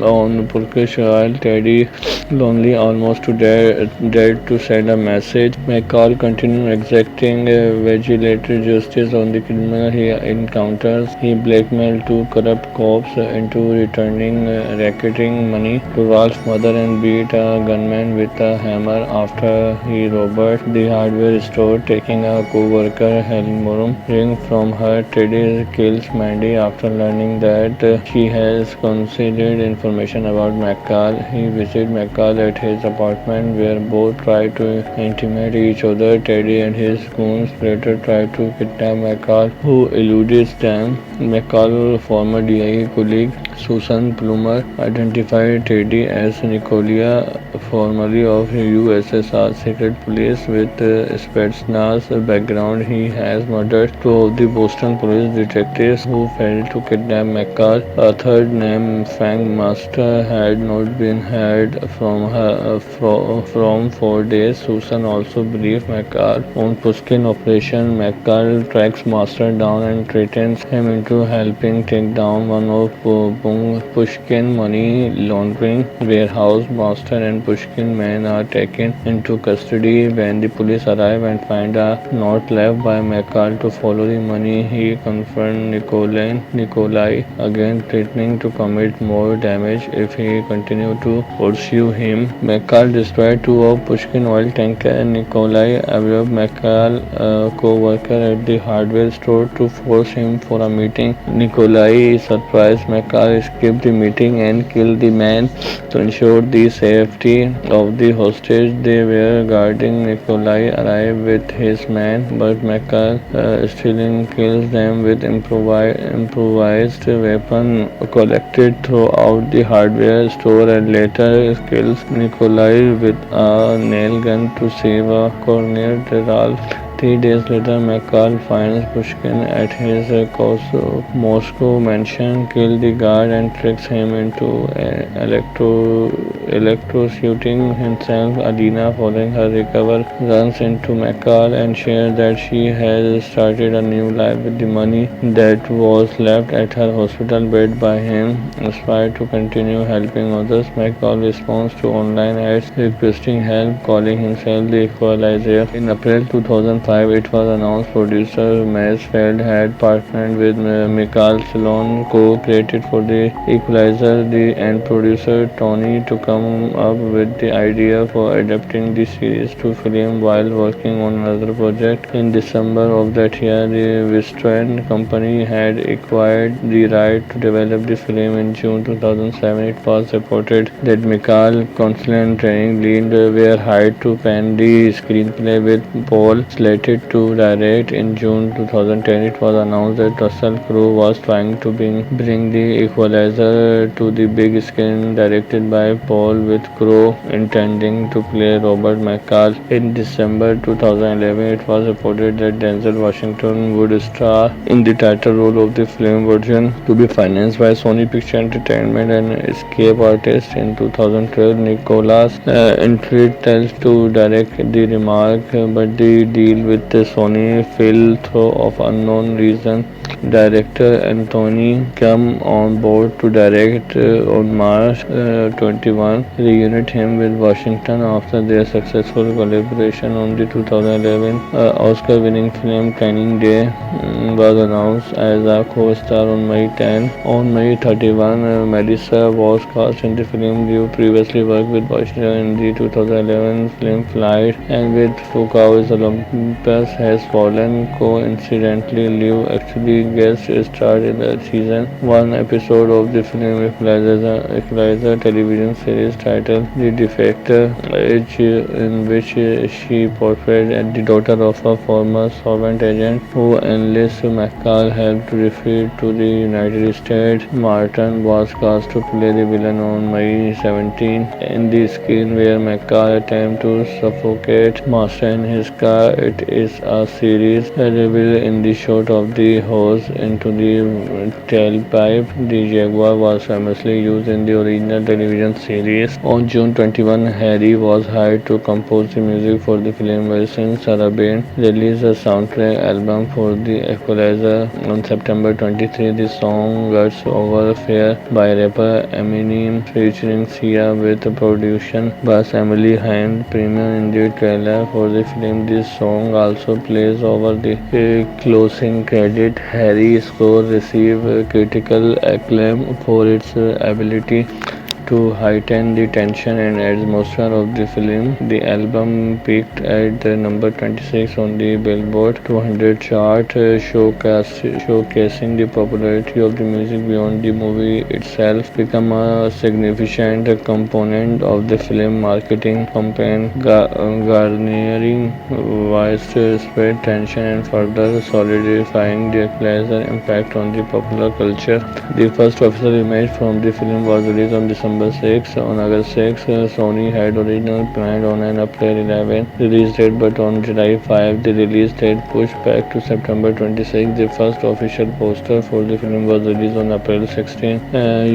on Turkish oil. Teddy, lonely, almost to dead to send a message. McCall continues exacting vigilated justice on the criminal he encounters. He blackmailed two corrupt cops into returning racketing money to Ralph's mother and beat a gunman with a hammer after he robbed the hardware store, taking a co-worker Helmut ring from her. Teddy kills Mandy after learning that she has concealed information about McCall. He visits McCall at his apartment where both try to intimidate each other. Teddy and his goons later try to kidnap McCall, who eludes them. McCall's former DIA colleague Susan Plummer identified Teddy as Nikolia, formerly of USSR Secret Police with Spetsnaz background. He has murdered two of the Boston police detectives who failed to kidnap McCall. A third named Fang Master had not been heard from 4 days. Susan also believes McCall on Pushkin operation. McCall tracks Master down and threatens him into helping take down one of Pushkin money laundering warehouse. Master and Pushkin men are taken into custody. When the police arrive and find a note left by McCall to follow the money, he confronts Nikolai again, threatening to commit more damage if he continues to pursue him. McCall destroyed two of Pushkin oil tanker and Nikolai abducted McCall co-worker at the hardware store to force him for a meeting. Nikolai surprised McCall, escaped the meeting and killed the man to ensure the safety of the hostage they were guarding. Nikolai arrived with his men, but McCall still kills them with improvised weapon collected throughout the hardware store, and later kills Nikolai with a nail gun to save a corner. 3 days later, McCall finds Pushkin at his Moscow mansion, kills the guard and tricks him into electrocuting himself. Alina, following her recovery, runs into McCall and shares that she has started a new life with the money that was left at her hospital bed by him. Inspired to continue helping others, McCall responds to online ads requesting help, calling himself the Equalizer. In April 2005, it was announced producer Mansfield had partnered with Michael Salon, co-created for The Equalizer, and producer Tony to come up with the idea for adapting the series to film while working on another project. In December of that year, the Western company had acquired the right to develop the film. In June 2007, it was reported that Michael Consley and Training Lead were hired to pen the screenplay with Paul Slater slated to direct in June 2010, it was announced that Russell Crowe was trying to bring the Equalizer to the big screen, directed by Paul, with Crowe intending to play Robert McCall. In December 2011, it was reported that Denzel Washington would star in the title role of the film version, to be financed by Sony Pictures Entertainment and Escape Artists. In 2012, Nicholas Intrigue to direct the remark, but the deal with Sony fell through of unknown reason. Director Anthony came on board to direct on March 21, reunite him with Washington after their successful collaboration on the 2011 Oscar-winning film Training Day was announced as a co-star on May 10. On May 31, Melissa was cast in the film. Liu previously worked with Washington in the 2011 film Flight, and with Fukuoka's Olympus Has Fallen. Coincidentally, Liu actually guest starred in the season 1 episode of the film Equalizer television series titled The Defector, in which she portrayed the daughter of a former sovereign agent who enlists McCall help to retreat to the United States. Martin was cast to play the villain on May 17. In the scene where McCall attempts to suffocate Master in his car, it is a series reveal in the shot of the hose into the tailpipe. The Jaguar was famously used in the original television series. On June 21, Harry was hired to compose the music for the film version. Sarah Bain released a soundtrack album for the Equalizer. On September 23, the song Guts Over Fair by rapper Eminem featuring Sia, with production by Emily Hind, premium in the trailer for the film. This song also plays over the closing credit. Harry's score received critical acclaim for its ability to heighten the tension and atmosphere of the film. The album peaked at number 26 on the Billboard 200 chart, showcasing the popularity of the music beyond the movie itself. Become a significant component of the film marketing campaign, garnering widespread tension and further solidifying the Equalizer impact on the popular culture. The first official image from the film was released on December 6. On August 6, Sony had originally planned on an April 11 release date, but on July 5, the release date pushed back to September 26. The first official poster for the film was released on April 16.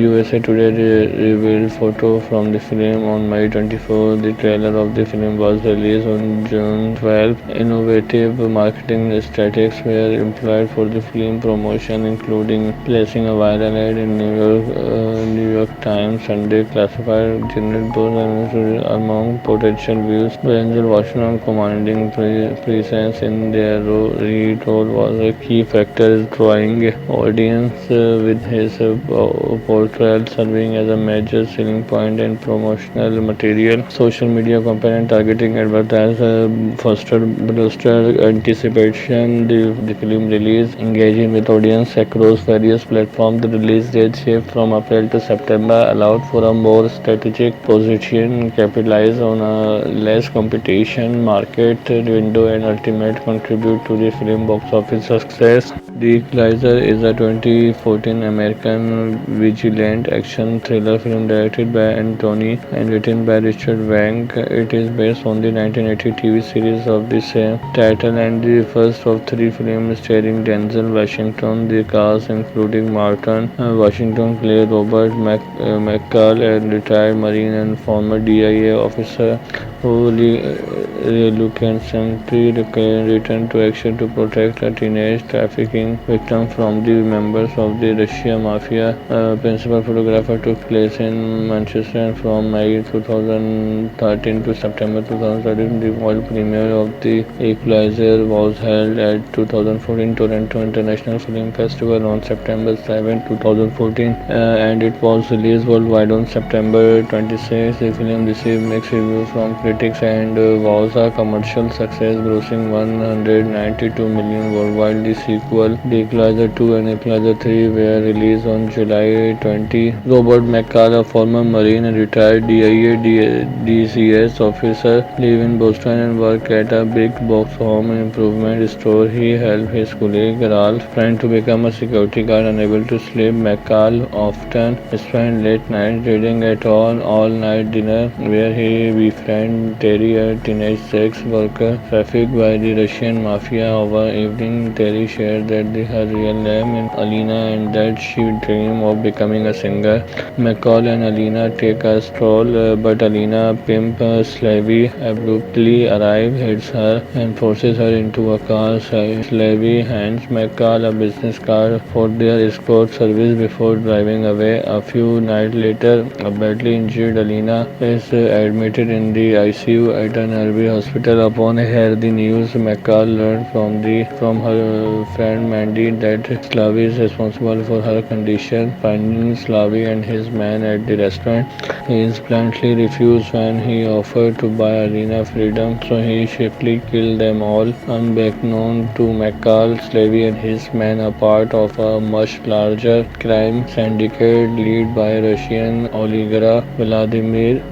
USA Today revealed photo from the film on May 24. The trailer of the film was released on June 12. Innovative marketing strategies were employed for the film promotion, including placing a viral ad in New York Times Sunday classified Janet Bose among potential views. Denzel Washington commanding presence in their lead role was a key factor, drawing audience with his portrayal serving as a major selling point in promotional material. Social media campaign targeting advertisers fostered anticipation. The film release, engaging with audience across various platforms. The release date shift from April to September allowed for a more strategic position, capitalize on a less competition market window, and ultimately contribute to the film box office success. The Equalizer is a 2014 American vigilant action thriller film directed by Anthony and written by Richard Wank. It is based on the 1980 TV series of the same title and the first of 3 films starring Denzel Washington. The cast including Martin Washington played Robert McCall, a retired Marine and former DIA officer who reluctantly returned to action to protect a teenage trafficking victim from the members of the Russian Mafia. Principal photographer took place in Manchester, and from May 2013 to September 2013, the world premiere of The Equalizer was held at 2014 Toronto International Film Festival on September 7, 2014, and it was released worldwide on September 26. The film received mixed reviews from critics critics and was a commercial success, grossing 192 million worldwide. The sequel, The Equalizer 2 and Equalizer 3, were released on July 20. Robert McCall, a former Marine and retired DIA DCS officer, live in Boston and work at a big box home improvement store. He helped his colleague Ralph trying to become a security guard. Unable to sleep, McCall often spent late nights reading at all-night dinner, where he befriended Terry, a teenage sex worker trafficked by the Russian mafia. Over evening, Terry shared that her real name is Alina and that she dreamed of becoming a singer. McCall and Alina take a stroll, but Alina, pimp Slavy, abruptly arrives, hits her, and forces her into a car. Slavy hands McCall a business card for their escort service before driving away. A few nights later, a badly injured Alina is admitted in the ICU at an nearby hospital. Upon hearing the news, McCall learned from her friend Mandy that Slavy is responsible for her condition. Finding Slavy and his man at the restaurant, he bluntly refused when he offered to buy Alina freedom, so he swiftly killed them all. Unbeknown to McCall, Slavy and his men are part of a much larger crime syndicate led by Russian oligarch Vladimir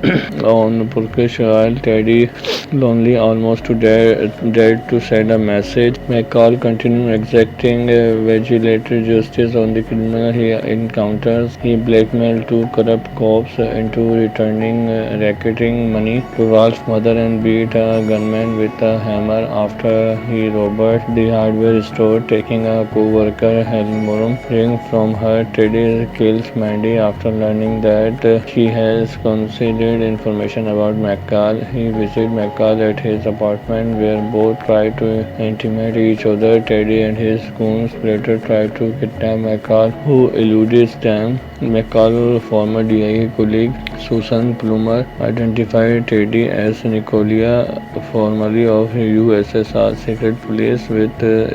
on Turkish oil. Teddy, lonely, almost to dead to send a message. McCall continues exacting vigilated justice on the criminal he encounters. He blackmailed two corrupt cops into returning racketing money to Ralph's mother and beat a gunman with a hammer after he robbed the hardware store, taking a co-worker Helen ring from her. Teddy kills Mandy after learning that she has concealed information about McCall. He visits McCall at his apartment, where both try to intimidate each other. Teddy and his goons later try to kidnap McCall, who eludes them. McCall's former DIA colleague Susan Plummer identified Teddy as Nicolia, formerly of USSR Secret Police with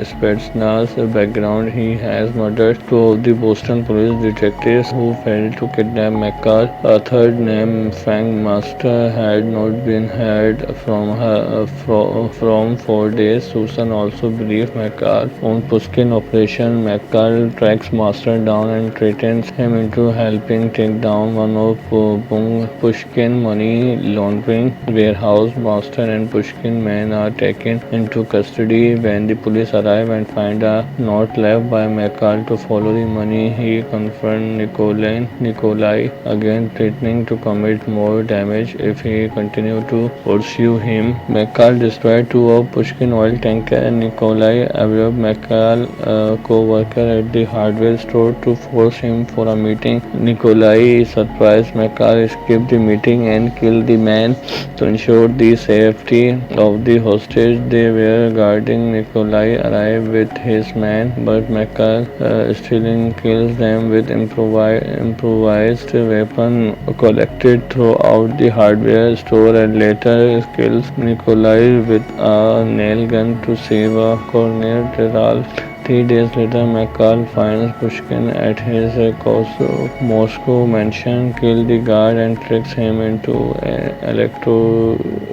Spetsnaz background. He has murdered two of the Boston police detectives who failed to kidnap McCall. A third, named Frank Master, had not been heard from 4 days. Susan also believed McCall owned Pushkin operation. McCall tracks Master down and threatens him into helping take down one of Pushkin money laundering warehouse. Master and Pushkin men are taken into custody. When the police arrive and find a note left by McCall to follow the money, he confronts Nikolai again, threatening to commit more damage if he continues to pursue him. McCall destroyed two of Pushkin oil tanker. Nikolai abducted McCall, co-worker at the hardware store, to force him for a meeting. Nikolai surprised McCall, escaped the meeting and killed the man to ensure the safety of the hostage they were guarding. Nikolai arrived with his men, but McCall still kills them with improvised weapon collected throughout the hardware store, and later kills Nikolai with a nail gun to save a corner. 3 days later, McCall finds Pushkin at his Moscow mansion, kills the guard, and tricks him into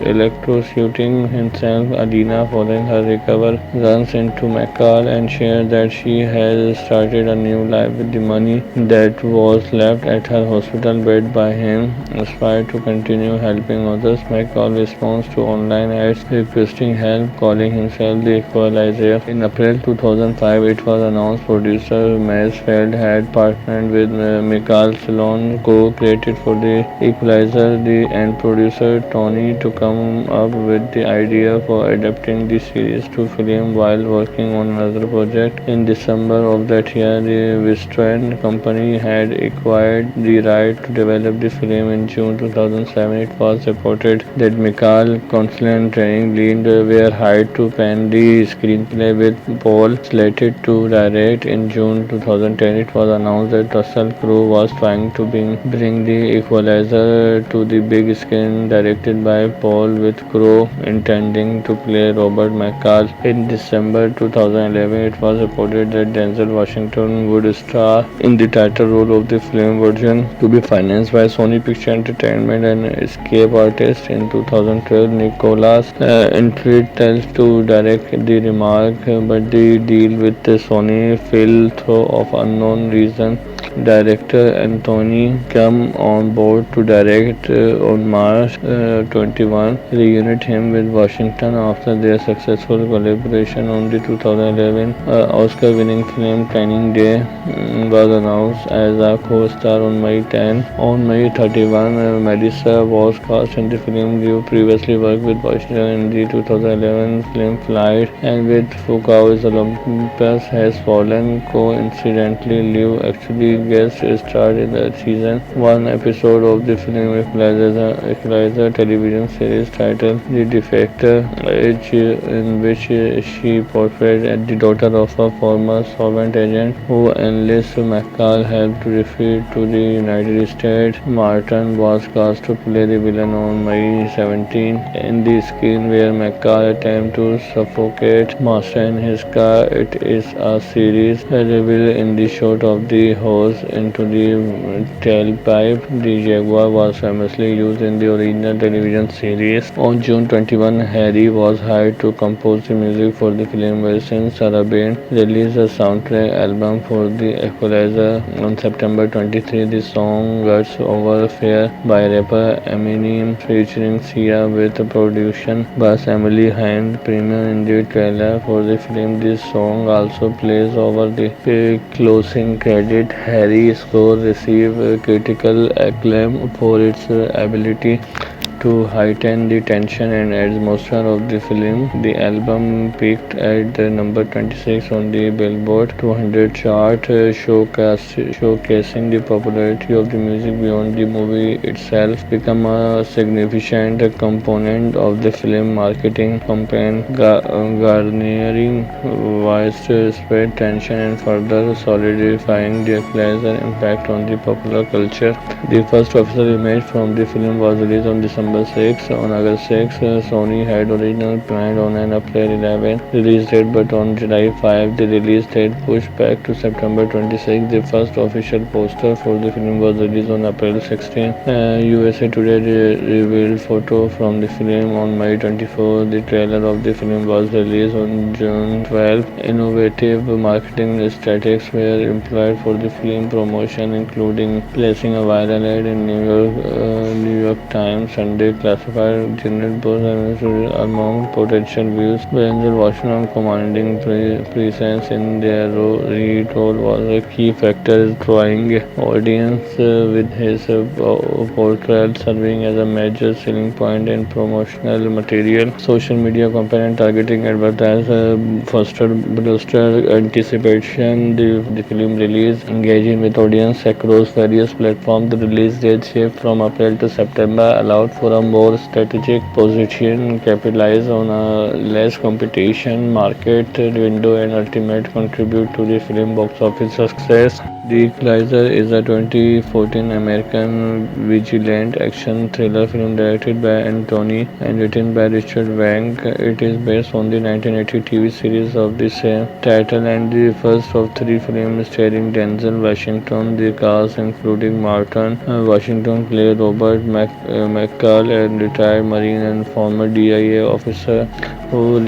electrocuting himself. Alina, following her recovery, runs into McCall and shares that she has started a new life with the money that was left at her hospital bed by him. Inspired to continue helping others, McCall responds to online ads requesting help, calling himself the Equalizer. In April 2005, it was announced producer Mansfield had partnered with Michael Salon, co-created for The Equalizer, and producer Tony to come up with the idea for adapting the series to film while working on another project. In December of that year, the Western company had acquired the right to develop the film. In June 2007, it was reported that Michael Consley and Training Lead were hired to pen the screenplay with Paul Slater slated to direct in June 2010, it was announced that Russell Crowe was trying to bring The Equalizer to the big screen, directed by Paul, with Crowe intending to play Robert McCall. In December 2011, it was reported that Denzel Washington would star in the title role of the film version, to be financed by Sony Pictures Entertainment and Escape Artists. In 2012, Nicholas Entreat to direct the remark, but the deal with Sony fell through of unknown reason. Director Anthony came on board to direct on March 21, reunite him with Washington after their successful collaboration on the 2011 Oscar-winning film Training Day was announced as a co-star on May 10. On May 31, Melissa was cast in the film. Liu previously worked with Washington in the 2011 film Flight, and with Fukuoka's Olympus Has Fallen. Coincidentally, Liu actually guest starred in the season 1 episode of the film Equalizer television series titled The Defector, in which she portrayed the daughter of a former sovereign agent who enlists McCall help to retreat to the United States. Martin was cast to play the villain on May 17. In the scene where McCall attempts to suffocate Master in his car, it is a series revealed in the shot of the hose into the tailpipe. The Jaguar was famously used in the original television series. On June 21, Harry was hired to compose the music for the film, while since Sarabane released a soundtrack album for The Equalizer. On September 23, the song Guts Over Fear by rapper Eminem featuring Sia, with production by Emily Hind, premiered in the trailer for the film. This song also plays over the closing credit. Harry's score received critical acclaim for its ability to heighten the tension and atmosphere of the film. The album peaked at number 26 on the Billboard 200 chart, showcasing the popularity of the music beyond the movie itself. Became a significant component of the film marketing campaign, garnering widespread attention and further solidifying the Equalizer impact on the popular culture. The first official image from the film was released on December 6. On August 6, Sony had originally planned on an April 11 release date, but on July 5, the release date pushed back to September 26. The first official poster for the film was released on April 16. USA Today revealed photo from the film on May 24. The trailer of the film was released on June 12. Innovative marketing strategies were employed for the film promotion, including placing a viral ad in New York Times Sunday classified Janet Bose among potential views. Denzel Washington commanding presence in their lead role was a key factor, drawing audience with his portrayal serving as a major selling point in promotional material. Social media campaign targeting advertisers fostered anticipation. The film release, engaging with audience across various platforms. The release date shift from April to September allowed for a more strategic position, capitalize on a less competition market window, and ultimately contribute to the film box office success. The Equalizer is a 2014 American vigilant action thriller film directed by Anthony and written by Richard Wank. It is based on the 1980 TV series of the same title and the first of 3 films starring Denzel Washington. The cast including Martin Washington played Robert McCall, a retired Marine and former DIA officer who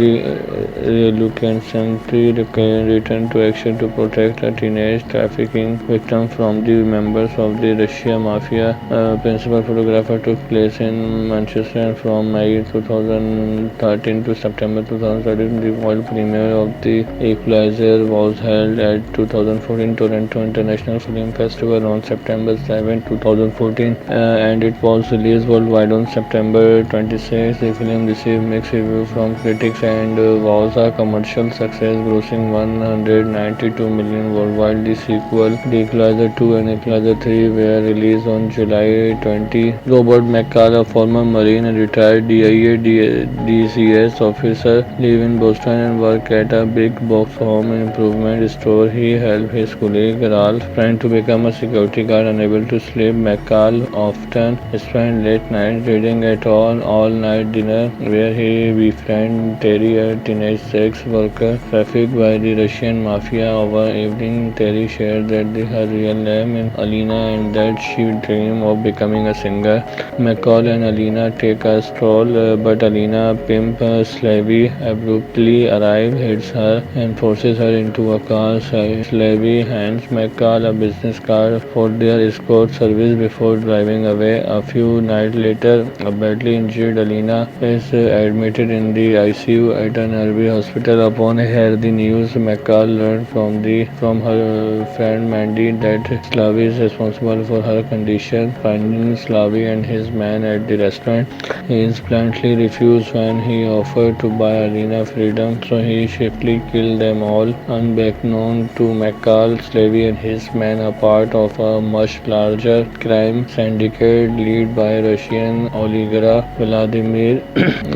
reluctantly returned to action to protect a teenage trafficking victim from the members of the Russian Mafia. Principal photographer took place in Manchester, and from May 2013 to September 2013, the world premiere of The Equalizer was held at 2014 Toronto International Film Festival on September 7, 2014, and it was released worldwide on September 26. The film received mixed reviews from critics and was a commercial success, grossing $192 million worldwide. The sequel The Equalizer 2 and Equalizer 3 were released on July 20. Robert McCall, a former Marine and retired DIA DCS officer, live in Boston and work at a big box home improvement store. He helped his colleague Ralph trying to become a security guard. Unable to sleep, McCall often spent late nights reading at all-night dinner where he befriended Terry, a teenage sex worker trafficked by the Russian mafia. Over evening, Terry shared that her real name is Alina and that she dreamed of becoming a singer. McCall and Alina take a stroll, but Alina, pimp Slavy, abruptly arrives, hits her, and forces her into a car. Slavy hands McCall a business card for their escort service before driving away. A few nights later, a badly injured Alina is admitted in the ICU at an nearby hospital. Upon hearing the news, McCall learned from her friend Mandy that Slavy is responsible for her condition. Finding Slavy and his man at the restaurant, he bluntly refused when he offered to buy Alina freedom, so he swiftly killed them all. Unbeknown to McCall, Slavy and his men are part of a much larger crime syndicate led by Russian oligarch Vladimir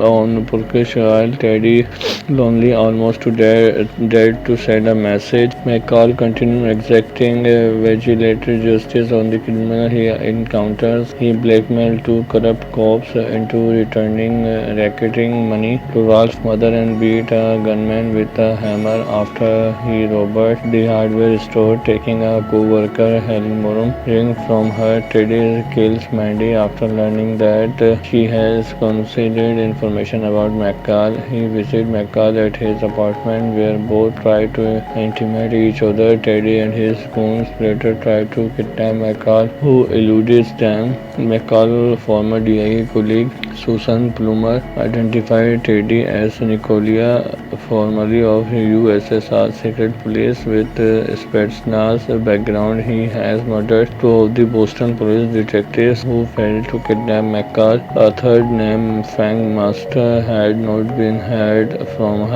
on Turkish oil. Teddy, lonely, almost dead to send a message. McCall continued exacting vigilante justice on the criminal he encounters. He blackmailed two corrupt cops into returning racketing money to Ralph's mother and beat a gunman with a hammer after he robbed the hardware store, taking a co-worker Helmut ring from her. Teddy kills Mandy after learning that she has concealed information about McCall. He visits McCall at his apartment where both try to intimidate each other. Teddy and his goons later try to kidnap McCall, who eludes them. McCall's former DIA colleague Susan Plummer identified Teddy as Nicolia, formerly of USSR Secret Police with Spetsnaz background. He has murdered two of the Boston police detectives who failed to kidnap McCall. A third named Frank Master had not been heard from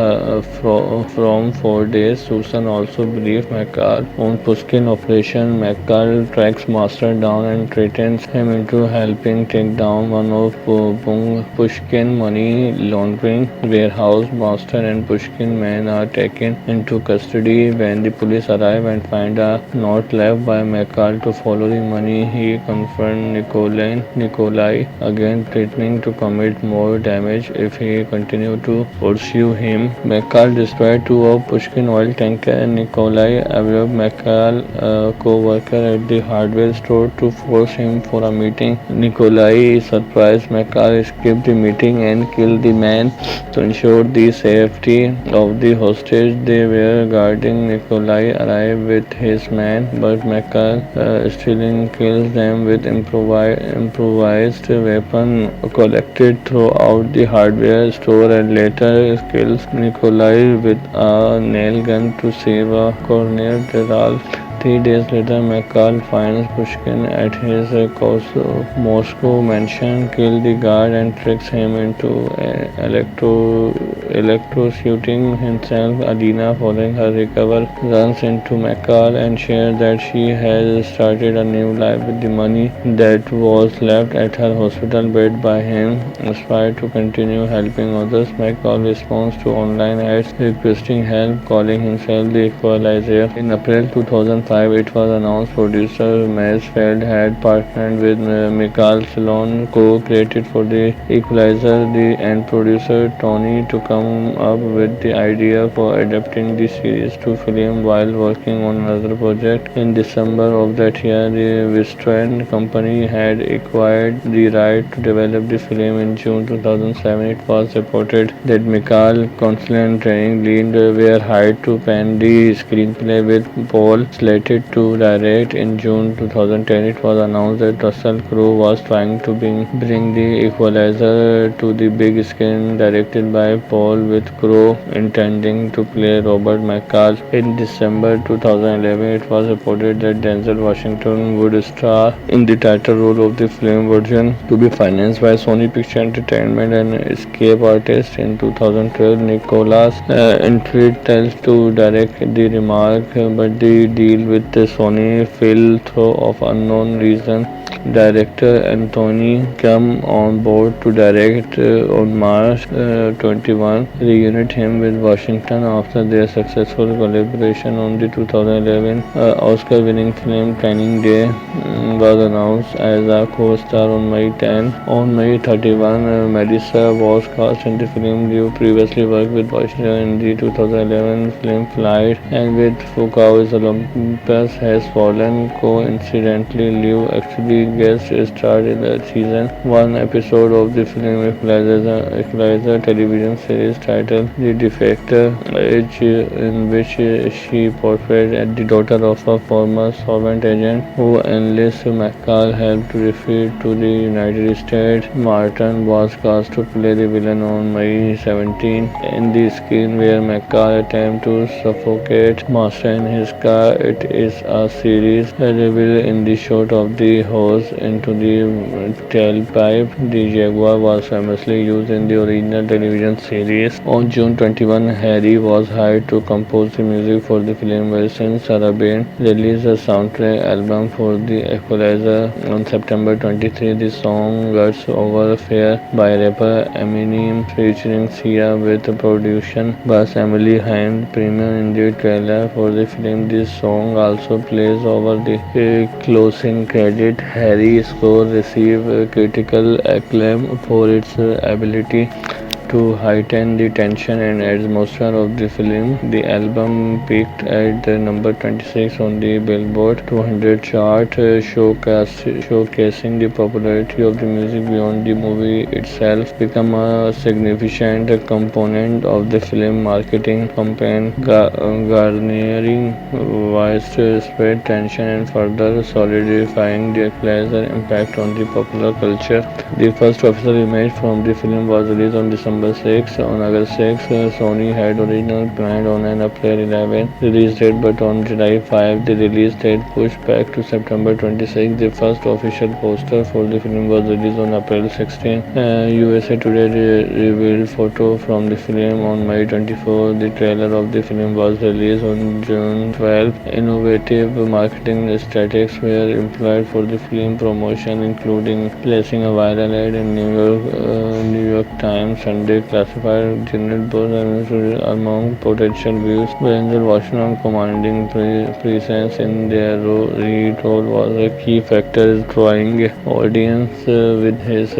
4 days. Susan also believes McCall owned Pushkin operation. McCall tracks Master down and threatens him into helping take down one of Pushkin money laundering warehouse. Master and Pushkin men are taken into custody. When the police arrive and find a note left by McCall to follow the money, he confronts Nikolai again, threatening to commit more damage if he continues to pursue him. McCall destroyed two of Pushkin oil tanker and Nikolai abducted McCall, co-worker at the hardware store, to force him for a meeting. Nikolai is surprised. McCall escaped the meeting and killed the man to ensure the safety of the hostage they were guarding. Nikolai arrived with his men, but McCall still kills them with improvised weapon collected throughout the hardware store, and later kills Nikolai with a nail gun to save a corner. 3 days later, McCall finds Pushkin at his Moscow mansion, kills the guard and tricks him into electrocuting himself. Alina, following her recovery, runs into McCall and shares that she has started a new life with the money that was left at her hospital bed by him. Inspired to continue helping others, McCall responds to online ads requesting help, calling himself the Equalizer. In April 2005, it was announced producer Mansfield had partnered with Michael Salon, co-created for the Equalizer, and producer Tony to come up with the idea for adapting the series to film while working on another project. In December of that year, the Western company had acquired the right to develop the film. In June 2007, it was reported that Michael Consley and Training Lead were hired to pen the screenplay, with Paul slated to direct. In June 2010, it was announced that Russell Crowe was trying to bring the Equalizer to the big screen, directed by Paul, with Crowe intending to play Robert McCall. In December 2011, it was reported that Denzel Washington would star in the title role of the film version, to be financed by Sony Pictures Entertainment and Escape Artists. In 2012, Nicholas Intrigue tells to direct the remark, but the deal with Sony. Phil, though of unknown reason, director Anthony come on board to direct on March 21, reunite him with Washington after their successful collaboration on the 2011 Oscar-winning film Training Day was announced as a co-star on May 10. On May 31, Melissa was cast in the film. Liu previously worked with Washington in the 2011 film Flight and with Foucault's Olympus Has Fallen. Coincidentally, Liu actually guest starred in the season 1 episode of the film Equalizer television series titled The Defector, in which she portrayed the daughter of a former sovereign agent who enlists McCall help to defeat to the United States. Martin was cast to play the villain on May 17 in the scene where McCall attempts to suffocate Master in his car. It is a series reveal in the shot of the hose into the tailpipe. The Jaguar was famously used in the original television series. On June 21, Harry was hired to compose the music for the film, while since Sarabane released a soundtrack album for the Equalizer. On September 23, the song Guts Over Fair by rapper Eminem featuring Sia with production by Emily Hyde premiered in the trailer for the film. This song also plays over the closing credit. Harry's score received critical acclaim for its ability to heighten the tension and atmosphere of the film. The album peaked at number 26 on the Billboard 200 chart, showcasing the popularity of the music beyond the movie itself. Become a significant component of the film marketing campaign, garnering widespread attention and further solidifying the Equalizer impact on the popular culture. The first official image from the film was released on December 6. On August 6, Sony had originally planned on an April 11 release date, but on July 5, the release date pushed back to September 26. The first official poster for the film was released on April 16. USA Today revealed photo from the film on May 24. The trailer of the film was released on June 12. Innovative marketing strategies were employed for the film promotion, including placing a viral ad in New York Times Sunday classified Janet Bose among potential views. Denzel Washington commanding presence in their lead role was a key factor, drawing audience with his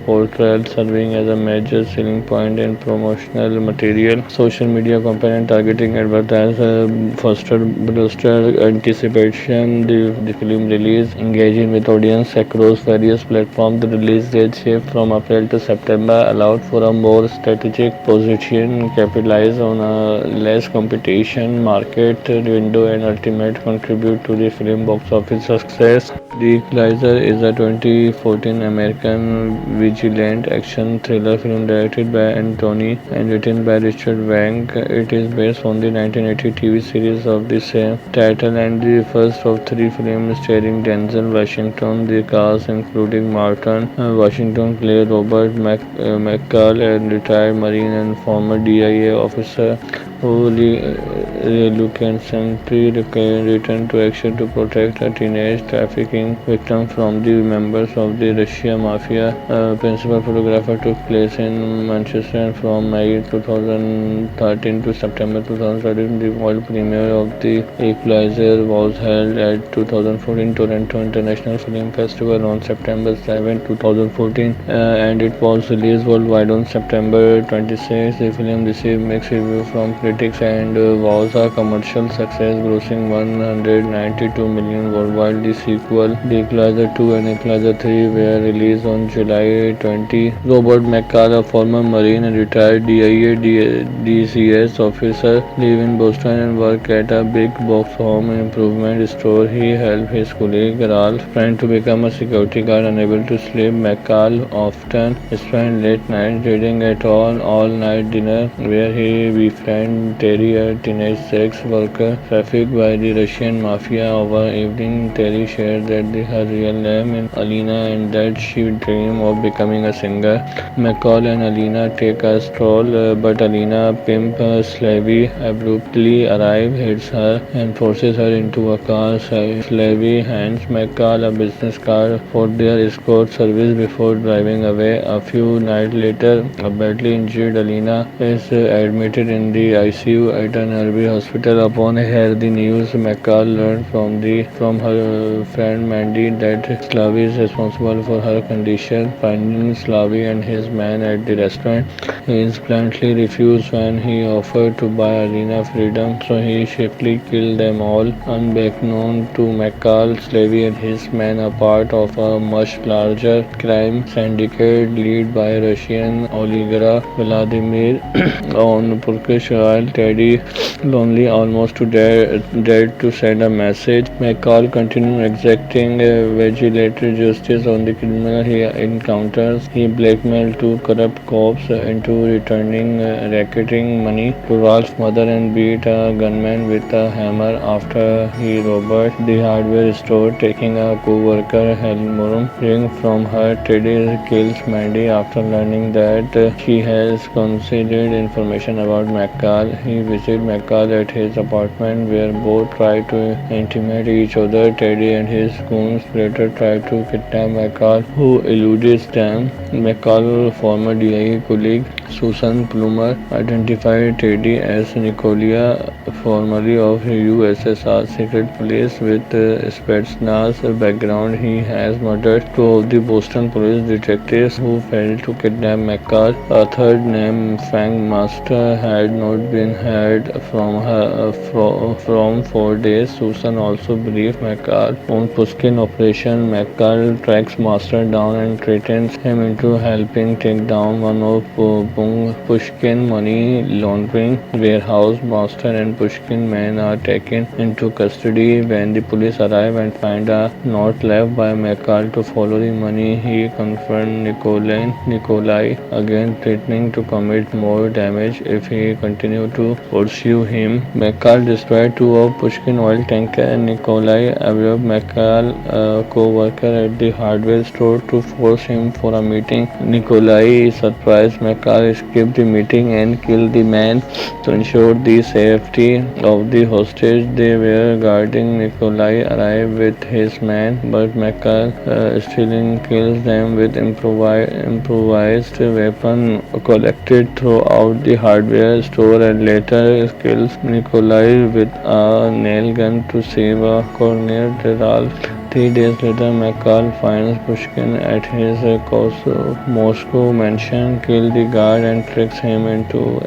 portrayal serving as a major selling point in promotional material. Social media campaign targeting advertisers fostered anticipation. The film release, engaging with audience across various platforms. The release date shift from April to September allowed for a more strategic position, capitalize on a less competition market window, and ultimately contribute to the film box office success. The Equalizer is a 2014 American vigilante action thriller film directed by Anthony and written by Richard Wank. It is based on the 1980 TV series of the same title and the first of 3 films starring Denzel Washington. The cast including Martin Washington played Robert McCall, a retired Marine and former DIA officer who reluctantly returned to action to protect a teenage trafficking victim from the members of the Russian Mafia. Principal photographer took place in Manchester and from May 2013 to September 2013. The world premiere of The Equalizer was held at 2014 Toronto International Film Festival on September 7, 2014, and it was released worldwide on September 26. The film received mixed reviews from critics and was a commercial success, grossing $192 million worldwide. The sequel, The Equalizer 2 and Equalizer 3, were released on July 20. Robert McCall, a former Marine and retired DIA DCS officer, lived in Boston and worked at a big box home improvement store. He helped his colleague Ralph Friend to become a security guard. Unable to sleep, McCall often spent late nights reading at all-night dinner, where he befriended Terry, a teenage sex worker trafficked by the Russian mafia. Over evening, Terry shared that her real name is Alina and that she dreamed of becoming a singer. McCall and Alina take a stroll, but Alina, pimp Slavy, abruptly arrives, hits her, and forces her into a car. Slavy hands McCall a business card for their escort service before driving away. A few nights later, a badly injured Alina is admitted in the ICU at an Albi hospital. Upon hearing the news, McCall learned from her friend Mandy that Slavy is responsible for her condition. Finding Slavy and his man at the restaurant, he bluntly refused when he offered to buy Alina freedom, so he swiftly killed them all. Unbeknown to McCall, Slavy and his men are part of a much larger crime syndicate led by Russian oligarch Vladimir on Turkish oil. Teddy, lonely, almost dead to send a message. McCall continued exacting vigilante justice on the criminal he encounters. He blackmailed two corrupt cops into returning racketing money to Ralph's mother and beat a gunman with a hammer after he robbed the hardware store, taking a co-worker Helmut ring from her. Teddy kills Mandy after learning that she has concealed information about McCall. He visits McCall at his apartment where both try to intimidate each other. Teddy and his goons later try to kidnap McCall, who eludes them. McCall's former DIA colleague Susan Plummer identified Teddy as Nicolia, formerly of USSR Secret Police with Spetsnaz background. He has murdered two of the Boston police detectives who failed to kidnap McCall. A third named Frank Master had not been heard from 4 days. Susan also briefed McCall on Pushkin operation. McCall tracks Master down and threatens him into helping take down one of Pushkin money laundering warehouse. Master and Pushkin men are taken into custody. When the police arrive and find a note left by McCall to follow the money, he confronts Nikolai again, threatening to commit more damage if he continues to pursue him. McCall destroyed two of Pushkin oil tanker and Nikolai abducted McCall, co-worker at the hardware store, to force him for a meeting. Nikolai surprised McCall, escaped the meeting and killed the man to ensure the safety of the hostage they were guarding. Nikolai arrived with his men, but McCall still kills them with improvised weapon collected throughout the hardware store, and later kills Nikolai with a nail gun to save a corner Ralph. 3 days later, McCall finds Pushkin at his Moscow mansion, kills the guard and tricks him into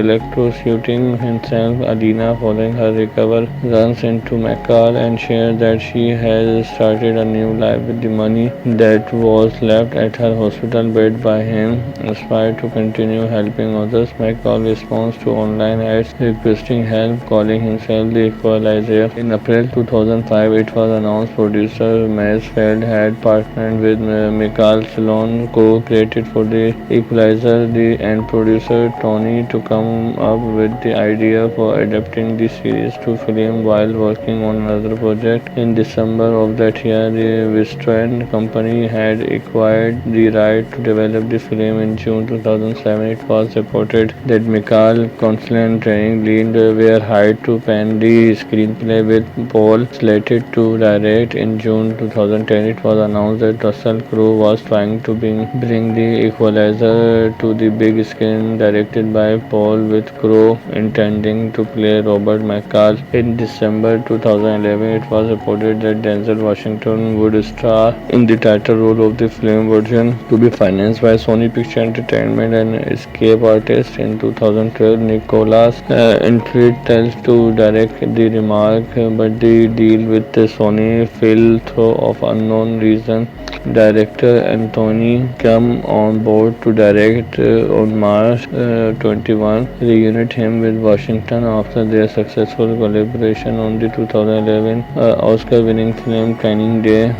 electrocuting himself. Alina, following her recovery, runs into McCall and shares that she has started a new life with the money that was left at her hospital bed by him. Inspired to continue helping others, McCall responds to online ads requesting help, calling himself the Equalizer. In April 2005, it was announced producer Mansfield had partnered with Michael Salon, co-created for The Equalizer, and producer Tony to come up with the idea for adapting the series to film while working on another project. In December of that year, the Wistron company had acquired the right to develop the film. In June 2007, it was reported that Michael Council and Training Lead were hired to pen the screenplay, with Paul slated to direct. In June 2010, it was announced that Russell Crowe was trying to bring The Equalizer to the big screen, directed by Paul, with Crowe intending to play Robert McCall. In December 2011, it was reported that Denzel Washington would star in the title role of the film version, to be financed by Sony Pictures Entertainment and Escape Artists. In 2012, Nicholas Intrigue tells to direct the remake, but the deal with Sony Phil through of unknown reason. Director Anthony came on board to direct on March 21, reunite him with Washington after their successful collaboration on the 2011 Oscar-winning film Training Day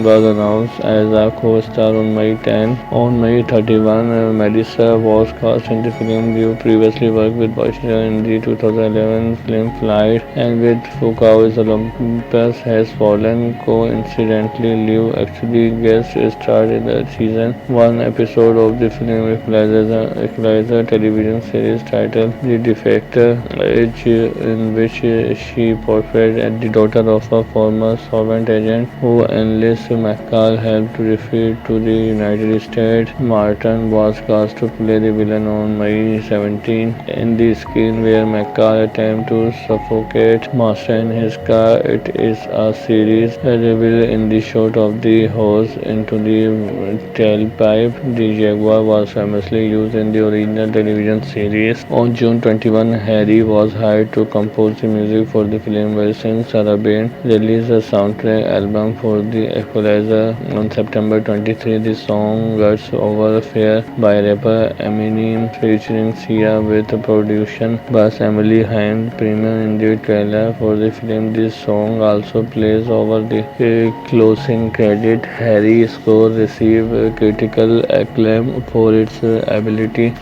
was announced as a co-star on May 10. On May 31, Melissa was cast in the film. Liu previously worked with Washington in the 2011 film Flight and with Foucault's Olympus Has Fallen. Coincidentally, Liu actually guest starred in the season 1 episode of the film Equalizer television series titled The Defector, in which she portrayed the daughter of a former sovereign agent who enlists McCall help to defeat to the United States. Martin was cast to play the villain on May 17 in the scene where McCall attempts to suffocate Master in his car. It is a series reveal in the shot of the hose into the tailpipe. The Jaguar was famously used in the original television series. On June 21, Harry was hired to compose the music for the film, while since Sarabane released a soundtrack album for the Equalizer. On September 23, the song Guts Over Fair by rapper Eminem featuring Sia with production by Emily Hyde premiered in the trailer for the film. This song also plays over the closing credit. Harry's score received critical acclaim for its ability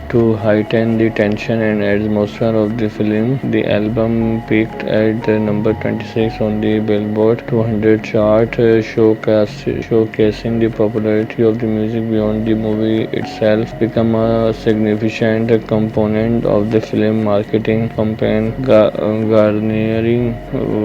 to heighten the tension and atmosphere of the film. The album peaked at number 26 on the Billboard 200 chart, showcasing the popularity of the music beyond the movie itself. Become a significant component of the film marketing campaign, garnering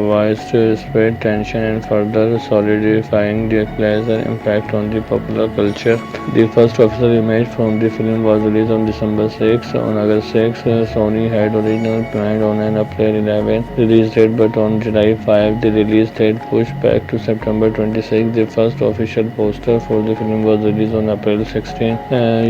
widespread attention and further solidifying the Equalizer impact on the popular culture. The first official image from the film was released on December 6. On August 6, Sony had originally planned on an April 11 release date, but on July 5, the release date pushed back to September 26. The first official poster for the film was released on April 16.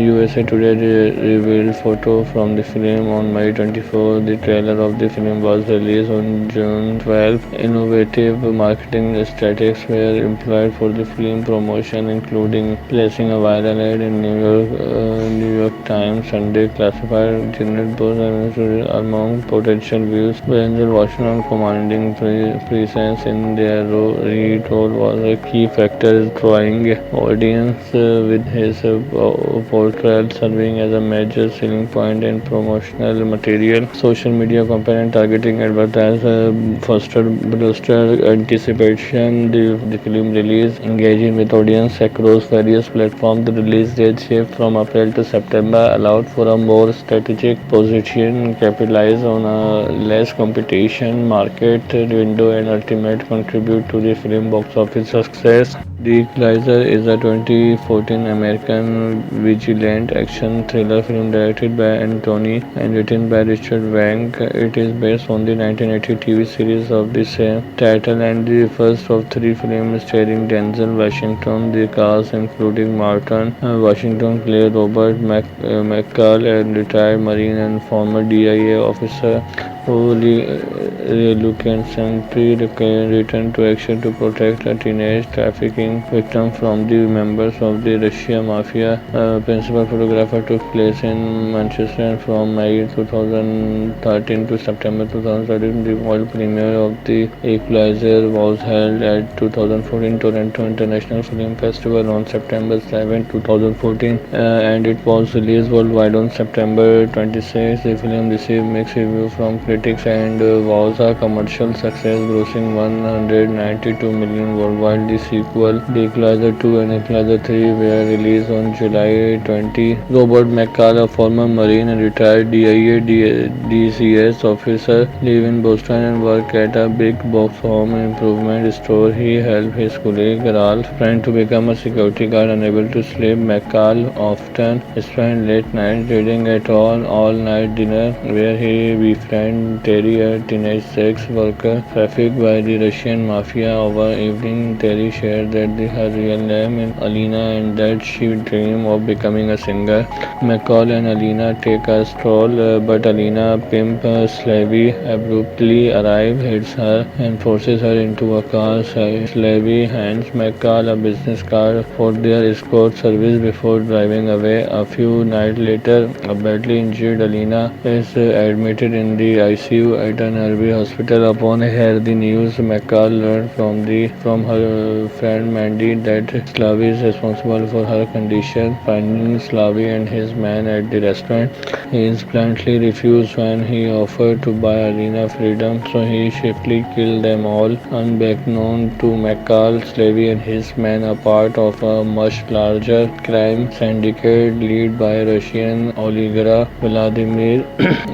USA Today revealed photo from the film on May 24. The trailer of the film was released on June 12. Innovative marketing strategies were employed for the film promotion, including placing a viral ad in New York Times Sunday classified Janet Bose among potential views. Denzel Washington commanding presence in their role was a key factor, drawing audience with his portrayal serving as a major selling point in promotional material. Social media campaign targeting advertisers fostered anticipation. The film release, engaging with audience across various platforms. The release date shift from April to September allowed for a more strategic position, capitalize on a less competition market window, and ultimately contribute to the film box office success. The Equalizer is a 2014 American vigilante action thriller film directed by Anthony and written by Richard Wank. It is based on the 1980 TV series of the same title and the first of 3 films starring Denzel Washington. The cast including Martin Washington played Robert McCall, a retired Marine and former DIA officer who reluctantly returned to action to protect a teenage trafficking victim from the members of the Russian Mafia. Principal photographer took place in Manchester from May 2013 to September 2013. The world premiere of The Equalizer was held at 2014 Toronto International Film Festival on September 7, 2014, and it was released worldwide on September 26. The film received mixed reviews from critics and was a commercial success, grossing $192 million worldwide. The sequel, The Equalizer 2 and Equalizer 3, were released on July 20. Robert McCall, a former Marine and retired DIA DCS officer, live in Boston and work at a big box home improvement store. He helped his colleague Ralph trying to become a security guard. Unable to sleep, McCall often spent late nights reading at all-night dinner, where he befriended Terry, a teenage sex worker trafficked by the Russian mafia. Over evening, Terry shared that her real name is Alina and that she dreamed of becoming a singer. McCall and Alina take a stroll, but Alina, pimp Slavy, abruptly arrives, hits her, and forces her into a car. Slavy hands McCall a business card for their escort service before driving away. A few nights later, a badly injured Alina is admitted in the ICU at an nearby hospital. Upon hearing the news, McCall learned from her friend Mandy that Slavy is responsible for her condition. Finding Slavy and his man at the restaurant, he bluntly refused when he offered to buy Alina freedom, so he swiftly killed them all. Unbeknown to McCall, Slavy and his men are part of a much larger crime syndicate led by Russian oligarch Vladimir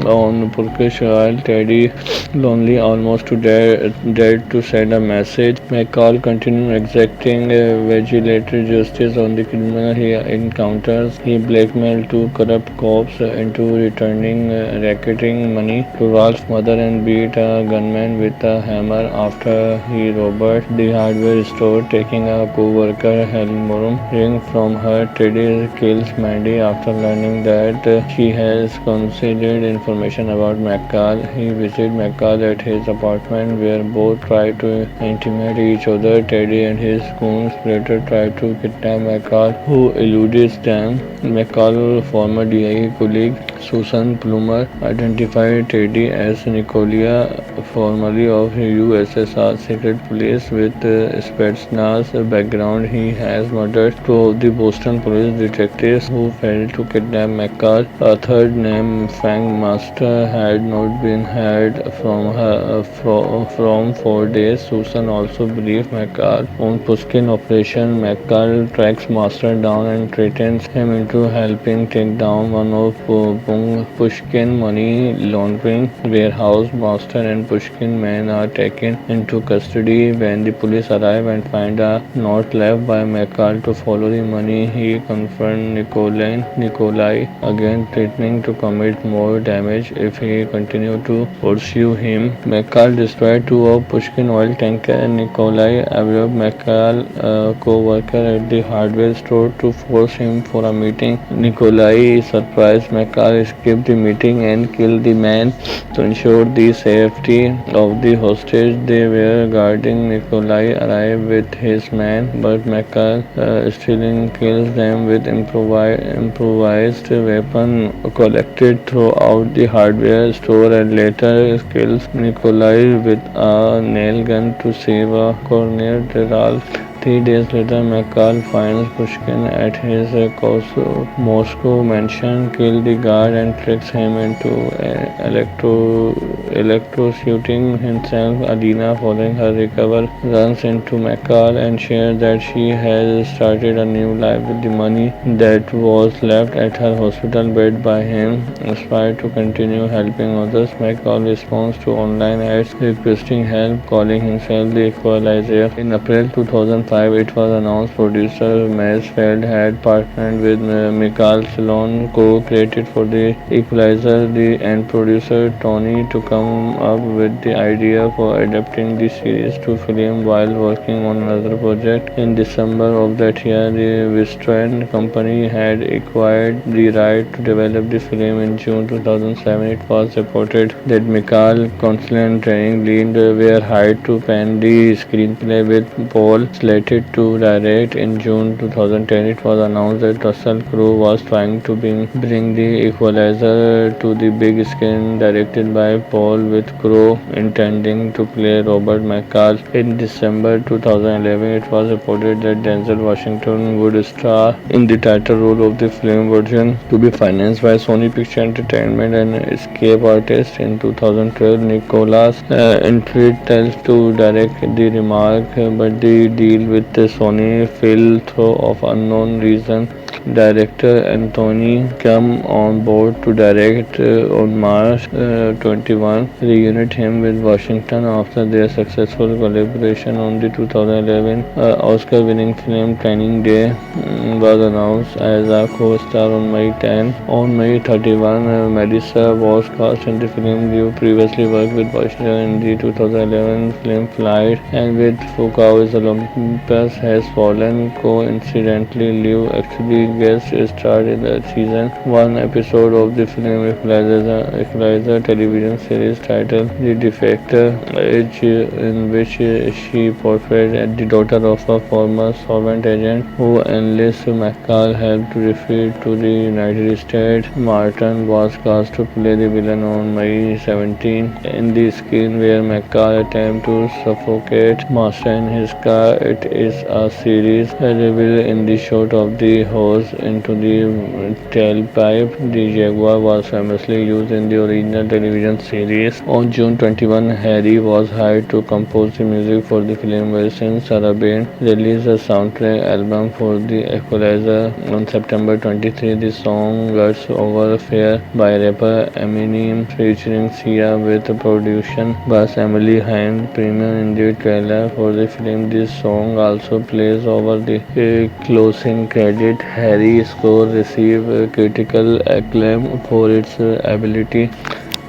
on Turkish oil. Teddy, lonely, almost dead to send a message. McCall continued exacting vigilante justice on the criminal he encounters. He blackmailed two corrupt cops into returning racketing money to Ralph's mother and beat a gunman with a hammer after he robbed the hardware store, taking a co-worker Helmut ring from her. Teddy kills Mandy after learning that she has concealed information about McCall. He visits McCall at his apartment where both try to intimidate each other. Teddy and his goons later try to kidnap McCall, who eludes them. McCall's former DIA colleague Susan Plummer identified Teddy as Nicolia, formerly of USSR Secret Police with Spetsnaz background. He has murdered two of the Boston police detectives who failed to kidnap McCall. A third named Fang Master had not been heard from 4 days. Susan also briefed McCall on Pushkin operation. McCall tracks Master down and threatens him into helping take down one of Pushkin money laundering warehouse. Master and Pushkin men are taken into custody. When the police arrive and find a note left by McCall to follow the money, he confronts Nikolai again, threatening to commit more damage if he continues to pursue him. McCall destroyed two of Pushkin oil tanker and Nikolai abducted McCall, co-worker at the hardware store, to force him for a meeting. Nikolai surprised McCall, escaped the meeting and killed the man to ensure the safety of the hostage they were guarding. Nikolai arrived with his men, but McCall still kills them with improvised weapon collected throughout the hardware store, and later kills Nikolai with a nail gun to save a corner. 3 days later, McCall finds Pushkin at his Moscow mansion, kills the guard and tricks him into electrocuting himself. Alina, following her recovery, runs into McCall and shares that she has started a new life with the money that was left at her hospital bed by him. Inspired to continue helping others, McCall responds to online ads requesting help, calling himself the Equalizer. In April 2005, it was announced producer Mansfield had partnered with Michael Salon, co-created for The Equalizer, and producer Tony to come up with the idea for adapting the series to film while working on another project. In December of that year, the Western Company had acquired the right to develop the film. In June 2007, it was reported that Michael Consley and Training Lead were hired to pen the screenplay, with Paul slated to direct. In June 2010, it was announced that Russell Crowe was trying to bring The Equalizer to the big screen, directed by Paul, with Crowe intending to play Robert McCall. In December 2011, it was reported that Denzel Washington would star in the title role of the film version, to be financed by Sony Pictures Entertainment and Escape Artists. In 2012, Nicholas entitled to direct the remake, but the deal with Sony fell through of unknown reason. Director Anthony come on board to direct on March 21, reunite him with Washington after their successful collaboration on the 2011 Oscar-winning film Training Day was announced as a co-star on May 10. On May 31, Melissa was cast in the film. Liu previously worked with Washington in the 2011 film Flight, and with Foucault's Olympus Has Fallen. Coincidentally, Liu actually guest starred in the season 1 episode of the film Equalizer television series titled The Defector, in which she portrayed the daughter of a former sovereign agent who enlists McCall help to defeat to the United States. Martin was cast to play the villain on May 17 in the scene where McCall attempts to suffocate Master in his car. It is a series revealed in the shot of the hose into the tailpipe. The Jaguar was famously used in the original television series. On June 21, Harry was hired to compose the music for the film, while since Sarabane released a soundtrack album for the Equalizer. On September 23, the song Guts Over Fair by rapper Eminem featuring Sia with production by Emily Hine premiered in the trailer for the film. This song also plays over the closing credit. Harry's score received critical acclaim for its ability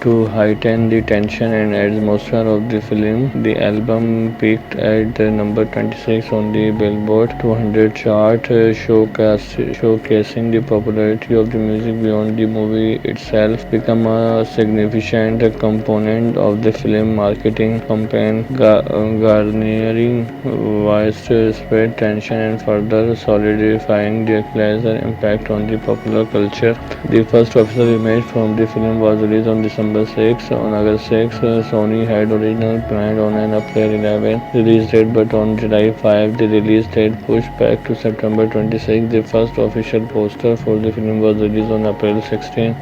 to heighten the tension and atmosphere of the film. The album peaked at number 26 on the Billboard 200 chart, showcasing the popularity of the music beyond the movie itself. Become a significant component of the film marketing campaign, garnering widespread attention and further solidifying the Equalizer impact on the popular culture. The first official image from the film was released on December 6. On August 6, Sony had originally planned on an April 11 release date, but on July 5, the release date pushed back to September 26. The first official poster for the film was released on April 16.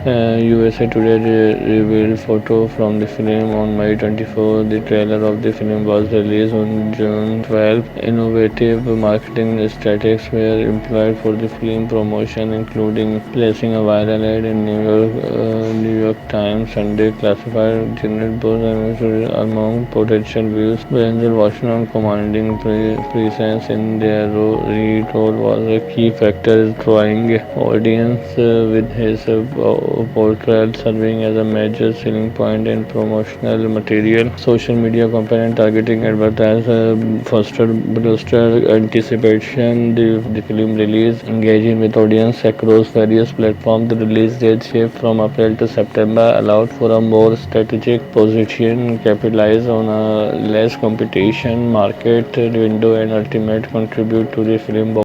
USA Today revealed photo from the film on May 24. The trailer of the film was released on June 12. Innovative marketing strategies were employed for the film promotion, including placing a viral ad in New York Times Sunday classified Janet Bose among potential views. Denzel Washington commanding presence in their role was a key factor, drawing audience with his portrayal serving as a major selling point in promotional material. Social media campaign and targeting advertisers fostered bolster anticipation. The film release, engaging with audience across various platforms. The release date shift from April to September allowed for a more strategic position, capitalize on a less competition market window, and ultimately contribute to the film box